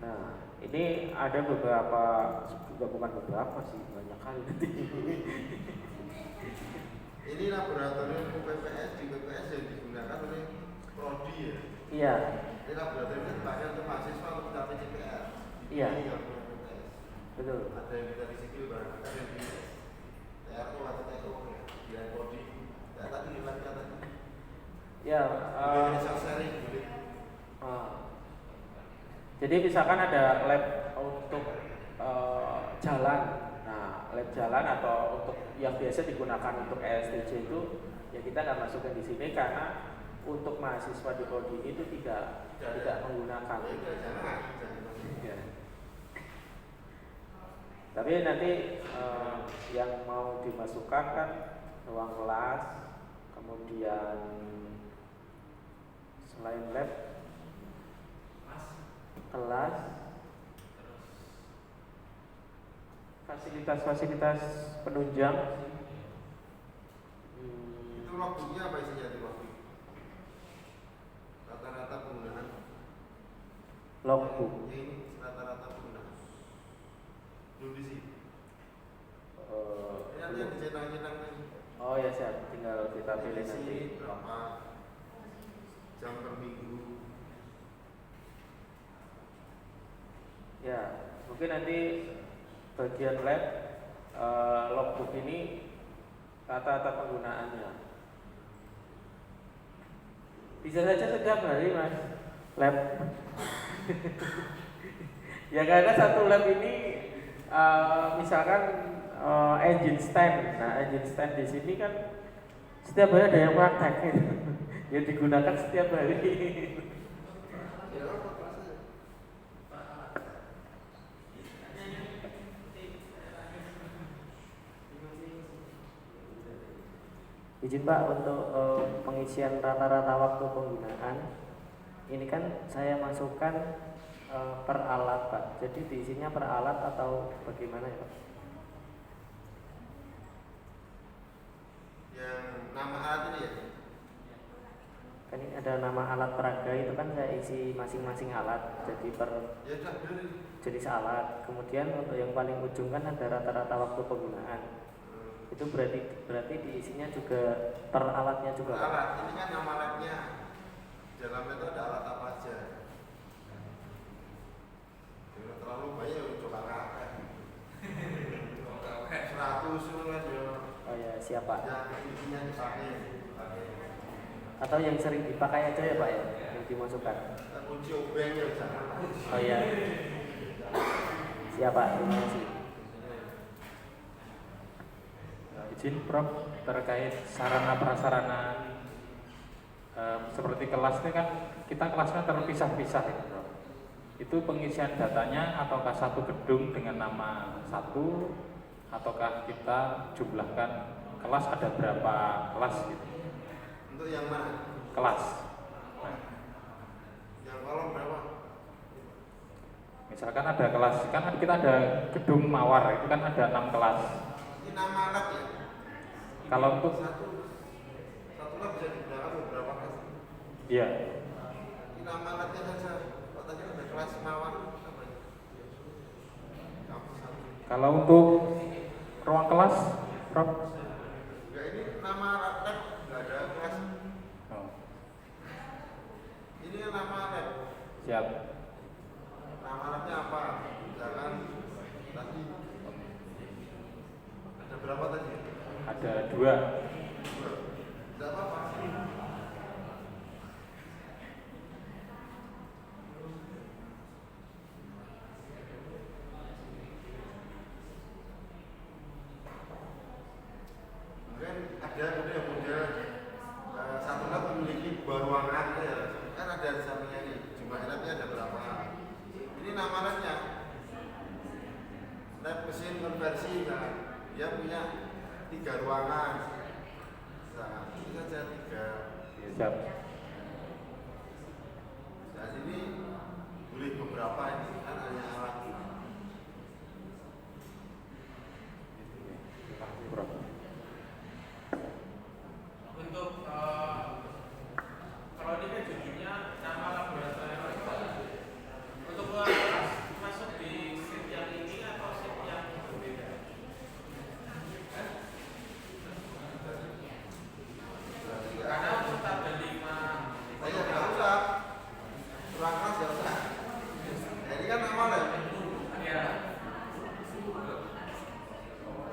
Nah, ini ada beberapa, bukan beberapa sih, banyak kali nanti. Ini laboratorium UPPS di UPPS yang digunakan oleh prodi ya? Iya. Ini laboratorium itu dipakai untuk mahasiswa untuk mencapai CPR. Iya. Ini yang UPPS. Betul. Ada yang dari sipil barang, ada yang di TRO atau TO ya, di prodi. Ya tadi lagi katanya. Ya. Indonesia sharing. Jadi misalkan ada lab untuk jalan, nah lab jalan atau untuk yang biasa digunakan untuk ESTJ itu ya kita nggak masukin di sini karena untuk mahasiswa di prodi itu tidak menggunakan. Ya. Tapi nanti yang mau dimasukkan kan ruang kelas, kemudian selain lab kelas, fasilitas-fasilitas penunjang. Itu logbooknya apa isinya di logbook? Rata-rata penggunaan Logbook. ini rata-rata penggunaan. Belum di sini. Ini nanti yang dicetak-cetak nih. Oh ya siap, tinggal kita pilih nanti. Berapa jam per minggu? Ya, mungkin nanti bagian lab logbook ini rata-rata penggunaannya. Bisa saja setiap hari Mas lab. Ya karena satu lab ini misalkan engine stand. Nah, engine stand di sini kan setiap hari ada yang praktek gitu. Ya digunakan setiap hari. Ya, apa kelasnya? Izin Pak untuk pengisian rata-rata waktu penggunaan. Ini kan saya masukkan per alat Pak. Jadi diisinya per alat atau bagaimana ya Pak? Yang nama alat ini ya? Kan ini ada nama alat peraga itu kan saya isi masing-masing alat. Jadi per Ya sudah benar. jenis alat. Kemudian untuk yang paling ujung kan ada rata-rata waktu penggunaan. Itu berarti diisinya juga per alatnya juga Pak? Alat ini kan nama labnya. dalamnya itu ada alat apa aja. Kalau terlalu banyak coba kakek. 100 itu kan ya. Oh ya, siapa? Yang intinya dipakai. Atau yang sering dipakai aja ya Pak ya, yang dimasukkan. Kunci obeng ya jangan. Oh iya. Siapa? Terima kasih. Izin Prof, terkait sarana prasarana seperti kelas ini kan kita kelasnya terpisah-pisah ya Prof. Itu pengisian datanya ataukah satu gedung dengan nama satu, ataukah kita jumlahkan kelas ada berapa kelas gitu? Untuk yang mana? Kelas. Yang kolom berapa? Misalkan ada kelas, kan kita ada gedung mawar, itu kan ada 6 kelas. Ini nama lab ya? Kalau untuk Satu lab bisa digunakan beberapa kelas. iya, Ini nama labnya saja. Kalau tadi ada kelas mawar apa ya? Kampus satu. kalau untuk ruang kelas, Prof. Ya ini nama lab nggak ada kelas. Oh, Ini nama lab. siap. Nama labnya apa? Misalkan tadi ada berapa tadi? Ada 2. Dua. Tidak apa-apa. Mungkin ada model satu lab memiliki 2 ruangan ya. Kan ada di sampingnya ini. Jumlah labnya ada berapa? Ini nama labnya. Lab mesin konversi kan. Dia punya 3 ruangan. Nah, ini saja 3. Siap. Nah, ini boleh beberapa ini kan hanya alat. Prof. Untuk kalau ini kan judulnya nama laboratorium untuk kelas masuk di set yang ini atau set yang berbeda? Karena untuk tabel 5 Saya nggak usah. Ruang kelas nggak usah. Nah, ini kan nama lab. ya.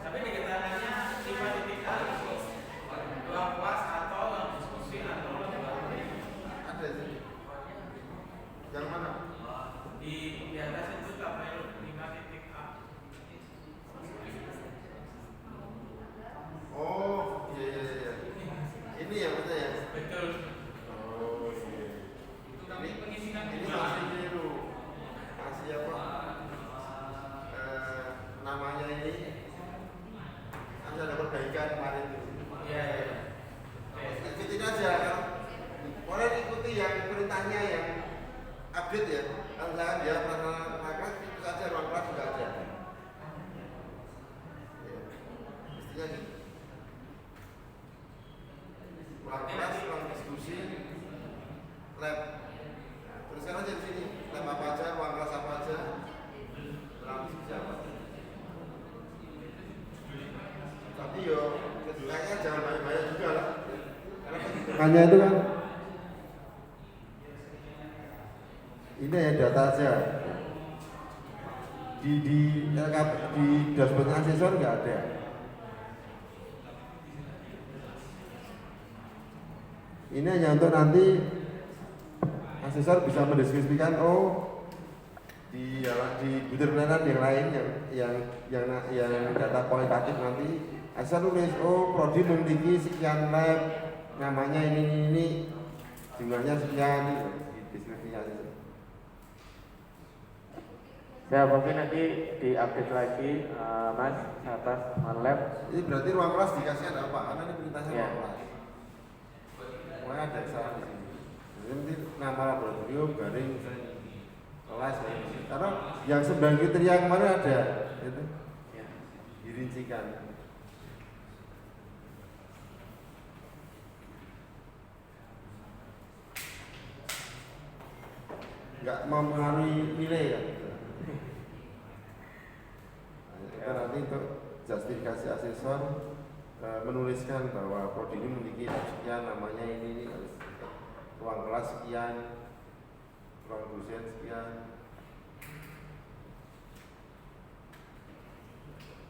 Tapi di keterangannya 5.a ruang kelas atau ruang diskusi atau laboratorium. Ada sih. Yang mana? Di atas itu tabel 5.a. Oh, iya. Ini ya betul ya. Betul. Oh, iya. Itu kami pengisikan Ini juga. masih biru. Masih apa? Namanya ini ada perbaikan kemarin itu. Iya. Ikutin aja kan. Boleh ikuti yang perintahnya yang update ya. Kalau misalkan dia pernah kelas itu saja ruang kelas juga ada. Ya. Mestinya gitu. Ruang kelas, ruang diskusi, lab. Nah, teruskan aja di sini. Lab apa aja, ruang kelas apa aja, ruang diskusi apa. Tapi yo, kayaknya jangan banyak-banyak juga lah. Karena hanya itu kan. Ini ya data aja. Di dashboard asesor nggak ada. Ini hanya untuk nanti asesor bisa mendeskripsikan di butir pelayanan yang lain yang data kualitatif nanti asesor tulis prodi memiliki sekian lab, namanya ini jumlahnya sekian, deskripsinya aja. Ya mungkin nanti diupdate lagi Mas atas lab. Ini berarti ruang kelas dikasih ada apa? Karena ini perintahnya Ya. ruang kelas. Pokoknya ada salah di sini. Jadi nanti nama laboratorium garing kelas ya. Karena yang 9 kriteria kemarin ada, itu Ya. dirincikan. Nggak mempengaruhi nilai ya. Itu nanti untuk justifikasi asesor menuliskan bahwa prodi ini memiliki sekian, namanya ini harus ruang kelas sekian, ruang dosen sekian.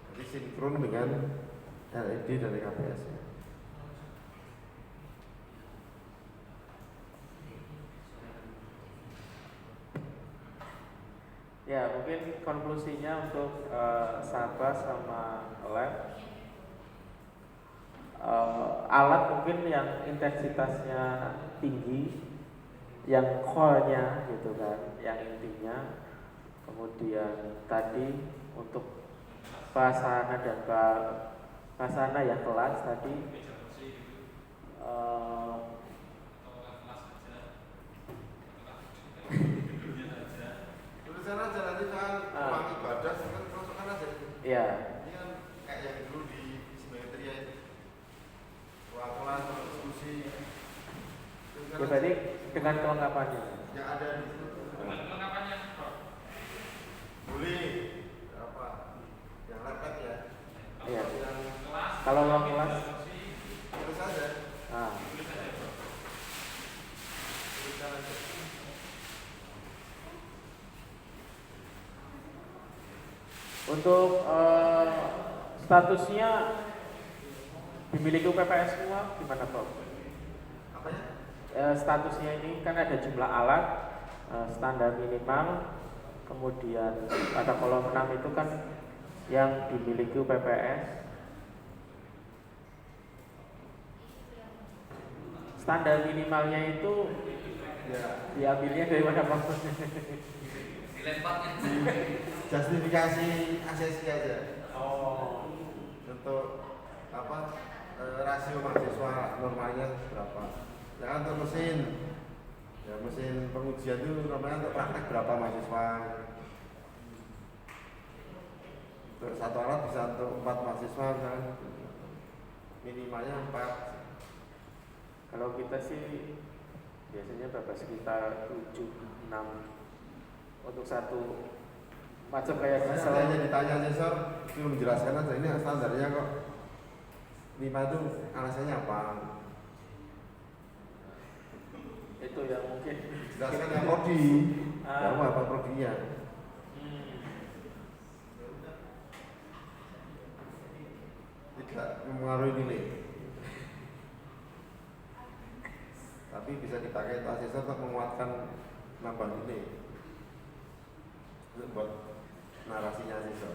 Jadi sinkron dengan LED dan LKPS ya. Ya, mungkin konklusinya untuk Sabah sama lab, alat mungkin yang intensitasnya tinggi, yang core-nya gitu kan, yang intinya. Kemudian tadi untuk prasarana dan prasarana ya kelas tadi, tulisan aja nanti kan ruang ibadah, kan masukkan aja. ya. Ini kan kayak yang dulu di simetria itu, ruang kelas, ruang diskusi. Ya berarti dengan kelengkapannya. Yang ada di situ. Kelengkapannya, Prof. Boleh apa? Yang lengkap ya. Iya. Yang Kalau ruang kelas, tulis aja. nah, Tuliskan aja. untuk statusnya dimiliki PPS semua gimana Prof? Apanya? Statusnya ini kan ada jumlah alat, standar minimal, kemudian pada kolom 6 itu kan yang dimiliki PPS. Standar minimalnya itu Ya. diambilnya dari mana Prof? Dilemparnya. Justifikasi ACC aja. Oh, Untuk apa? Rasio mahasiswa normalnya berapa? Ya untuk mesin, ya mesin pengujian itu normalnya untuk praktek berapa mahasiswa? Untuk satu alat bisa untuk 4 mahasiswa kan? Minimalnya 4. kalau kita sih biasanya berapa, sekitar 7-6 untuk satu macam kayak Saya diesel. hanya ditanya asesor, itu menjelaskan aja ini standarnya kok 5 itu alasannya apa? Itu yang mungkin Jelaskan yang prodi, tahu apa prodinya? Tidak mempengaruhi nilai, tapi bisa dipakai untuk asesor untuk menguatkan nambah nilai. Itu buat narasinya asesor.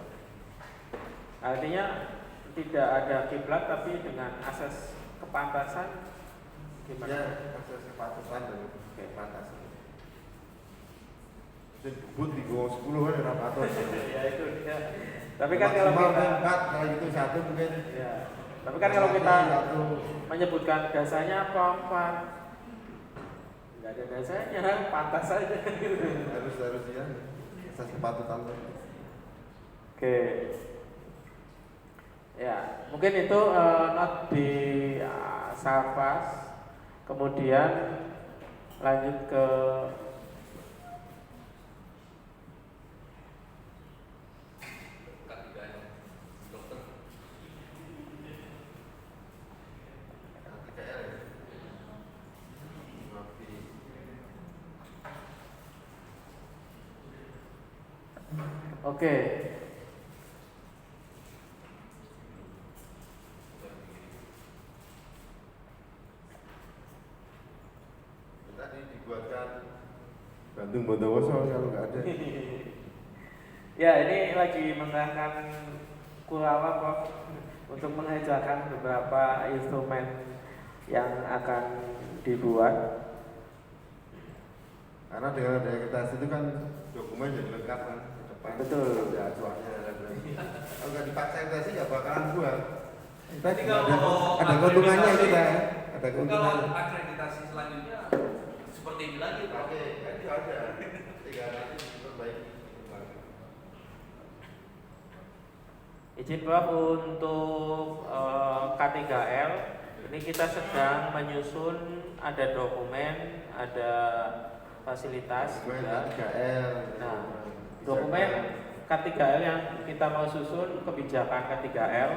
Artinya tidak ada kiblat tapi dengan asas kepantasan gimana? Ya, akses kepatusan dan kepantasan. Jadi bubut di bawah 10 kan rapatos. Ya itu dia. Tapi kan kalau kita 4 kalau itu 1 mungkin. ya, tapi kan kalau kita satu menyebutkan dasarnya apa, nggak ada dasarnya, pantas saja. harus ya asas kepatusan. Oke. Ya, mungkin itu not di Sarfas. Kemudian lanjut ke Dokter. oke. Tadi dibuatkan Bandung Bondowoso kalau nggak ada. Ya, ini lagi mengerahkan Kurawa Prof untuk mengajarkan beberapa instrumen yang akan dibuat. Karena dengan adanya kertas itu kan dokumen jadi lengkap kan ke depan. Betul. Ada acuannya ada. Kalau nggak dipaksa kertas nggak bakalan buat. Jadi kalau Ada keuntungannya kita, ada kalau keuntungan. akreditasi selanjutnya seperti ini lagi, Pak. Oke, itu ada. Tinggal nanti diperbaiki. Izin Prof untuk K3L ini kita sedang menyusun, ada dokumen, ada fasilitas Dokumen juga. K3L. Nah, dokumen K3L yang kita mau susun kebijakan K3L.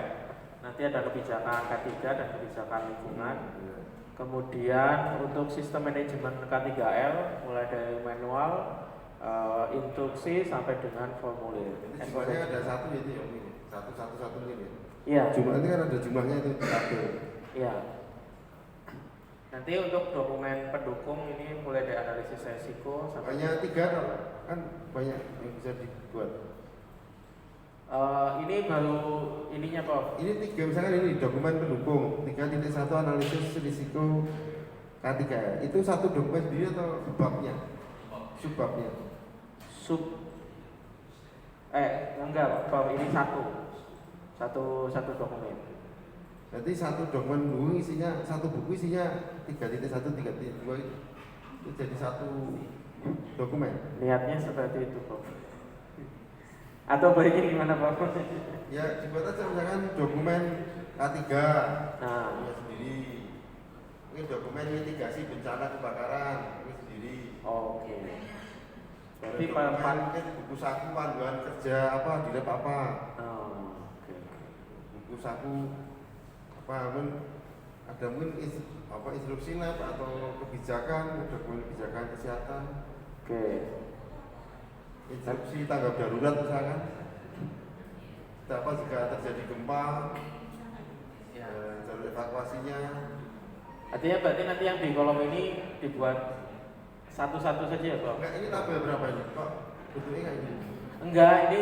Nanti ada kebijakan K3 dan kebijakan lingkungan. Kemudian untuk sistem manajemen K3L mulai dari manual, instruksi sampai dengan formulir. Ini jumlahnya ada satu itu ya, ini satu ini. Iya. Jumlah ini kan ada jumlahnya itu tabel. Iya. Nanti untuk dokumen pendukung ini mulai dari analisis resiko sampai Hanya 3 kan banyak yang bisa dibuat. ini baru ininya Prof. Ini 3 misalkan ini dokumen pendukung 3.1 analisis risiko K3. Itu satu dokumen sendiri atau subbabnya? Subbabnya. Enggak Prof, ini satu dokumen. Berarti satu dokumen buku isinya, satu buku isinya 3.1, 3.2 itu jadi satu dokumen. Lihatnya seperti itu Prof. Atau baiknya gimana Prof? Ya dibuat aja misalkan dokumen K3 Nah, punya sendiri. Mungkin dokumen mitigasi bencana kebakaran ini sendiri. oke. Berarti Dokumen mungkin buku saku panduan kerja apa di lab apa. Oke. Buku saku apa ada mungkin instruksi lab atau kebijakan, dokumen kebijakan kesehatan. Oke. Instruksi tanggap darurat misalkan. Apa jika terjadi gempa, Ya. jalur evakuasinya. Artinya berarti nanti yang di kolom ini dibuat satu-satu saja ya Prof? Enggak, ini tabel berapa ini? Kok bentuknya kayak gini? Enggak, ini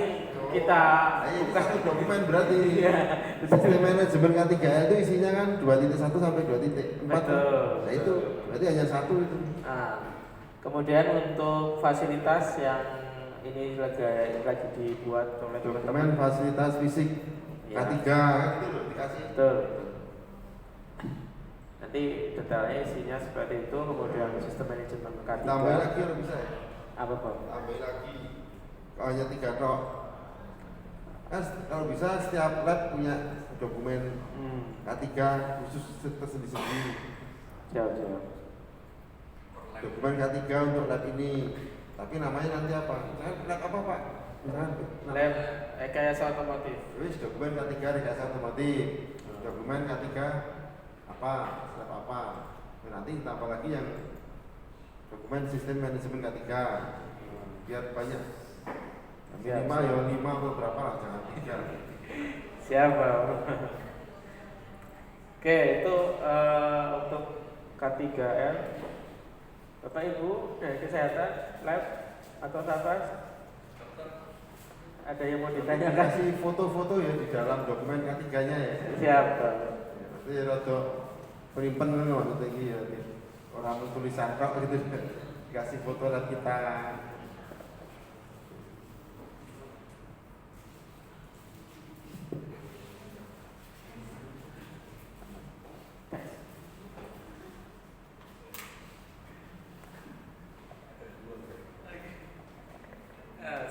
kita ini buka satu dokumen berarti. Iya. Sistem manajemen K3 itu isinya kan 2.1 sampai 2.4. Betul. Nah itu berarti hanya satu itu. Nah, kemudian untuk fasilitas yang ini lagi dibuat oleh Dokumen teman-teman. fasilitas fisik Ya. K3 itu loh dikasih. Betul. Nanti detailnya isinya seperti itu, kemudian sistem manajemen K3. Tambah lagi kalau bisa ya. Apa Prof? Tambah lagi. Kalau hanya 3 tok. Kan kalau bisa setiap lab punya dokumen K3 khusus tersendiri-sendiri. Jauh-jauh. Dokumen K3 untuk lab ini. Tapi namanya nanti apa? Lab apa Pak? Misalkan Lab rekayasa otomotif. Wis dokumen K3 rekayasa otomotif. Dokumen K3 apa? Lab apa? Nanti tambah lagi yang dokumen sistem manajemen K3. Biar banyak. Siap, 5 siap. ya 5 atau berapa lah, jangan 3. Siapa? Oke, itu untuk K3L. Bapak Ibu dari kesehatan, lab atau Safas? Ada yang mau ditanyakan? Kasih foto-foto ya di dalam dokumen K3-nya ya. Siap. Nanti rada perimpen kan maksudnya iki ya. Orang tulisan kok gitu. Dikasih foto lab kita.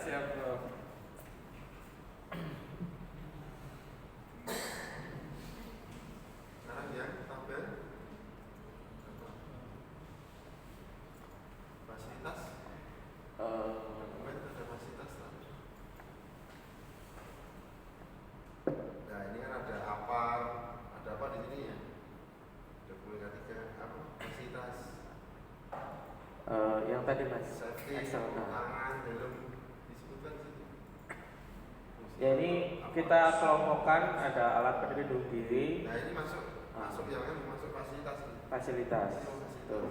Siap Prof. Sekarang ya tabel fasilitas. Dokumen ada fasilitas lah. Nah ini kan ada apa di sini ya? Dokumen K3 apa? Fasilitas. Yang tadi Mas, Safety, eksternal. tangan, helm disebutkan di situ. Ya ini kita kelompokkan ada alat pelindung diri, Nah ini masuk yang kan masuk fasilitas. fasilitas. Betul.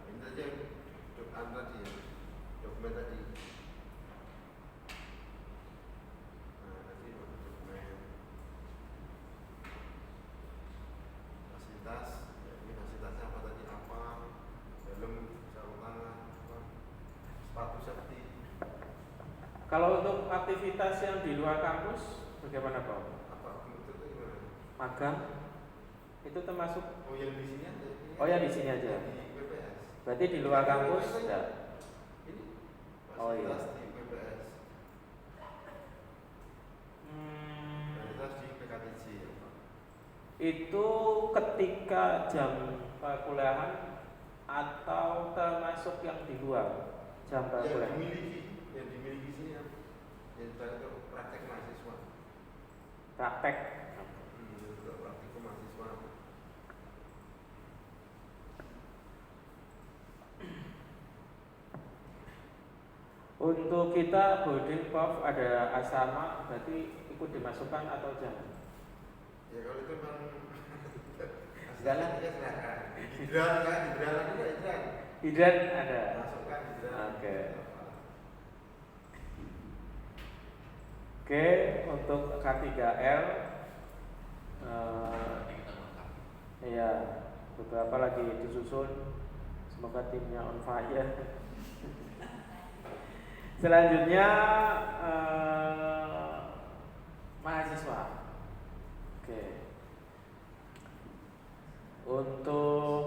Ini saja dokumen tadi ya, dokumen tadi. Nah tadi dokumen fasilitas. Ya, ini fasilitasnya apa tadi? Apa? Helm, sarung tangan, apa? Sepatu safety. Kalau untuk aktivitas yang di luar kampus, bagaimana Prof? Apa? Bentuknya gimana? Magang itu termasuk? Oh yang di sini aja. Ini Oh yang di sini aja. di PPS. Berarti di luar kampus ya. Ini Oh, iya. fasilitas di PPS. Fasilitas di PKTJ. Itu ketika jam perkuliahan atau termasuk yang di luar jam perkuliahan? Yang dimiliki sini yang untuk praktek mahasiswa. Praktek. Untuk praktikum mahasiswa. Untuk kita boarding prof ada asrama, berarti ikut dimasukkan atau jangan? Ya kalau itu kan Enggak lah. ya silakan. Hidran kan, hidran lagi nggak hidran? Hidran ada. Masukkan hidran. Oke. Oke, untuk K3L ya beberapa lagi disusun. Semoga timnya on fire. Selanjutnya mahasiswa. Oke. Untuk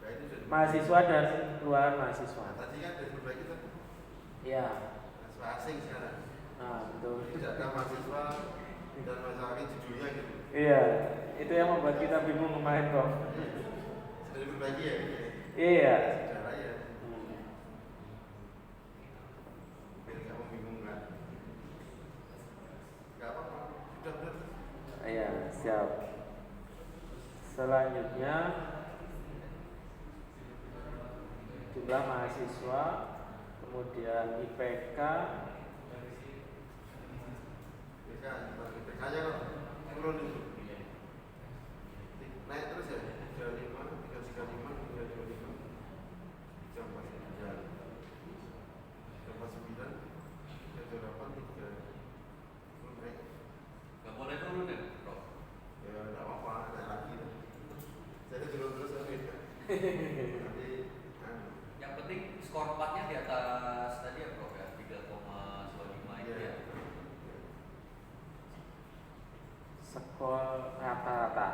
Nah, itu sudah mahasiswa dan luar mahasiswa. Nah, tadi kan sudah diperbaiki kan? Ya. Mahasiswa asing sekarang. Nah, betul. Tidak ada mahasiswa dan masyarakat judulnya gitu. Iya, itu yang membuat kita bingung kemarin kok. Sudah diperbaiki ya? Iya. Sejarah ya. Biar nggak membingungkan. Nggak apa-apa. Sudah benar. Iya, siap. Selanjutnya jumlah mahasiswa, kemudian IPK, BK-nya kok turun itu. Naik terus ya? 35, 335, 325, 349, 349, 328, 3 naik. Nggak boleh turun ya, Prof? Ya nggak apa-apa, naik lagi. Jadi turun terus nanti. Nanti, Yang penting skor 4-nya di atas tadi ya, Prof ya, 3,25 itu ya. skor rata-rata.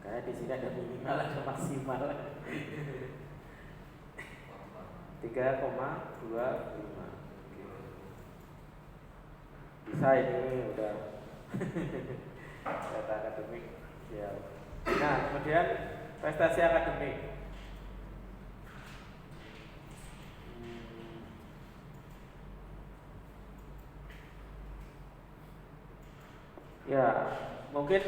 Kayak di sini ada minimal, ada maksimal. 3,25. Bisa ini udah data akademik. Ya. Nah, kemudian prestasi akademik. Ya, mungkin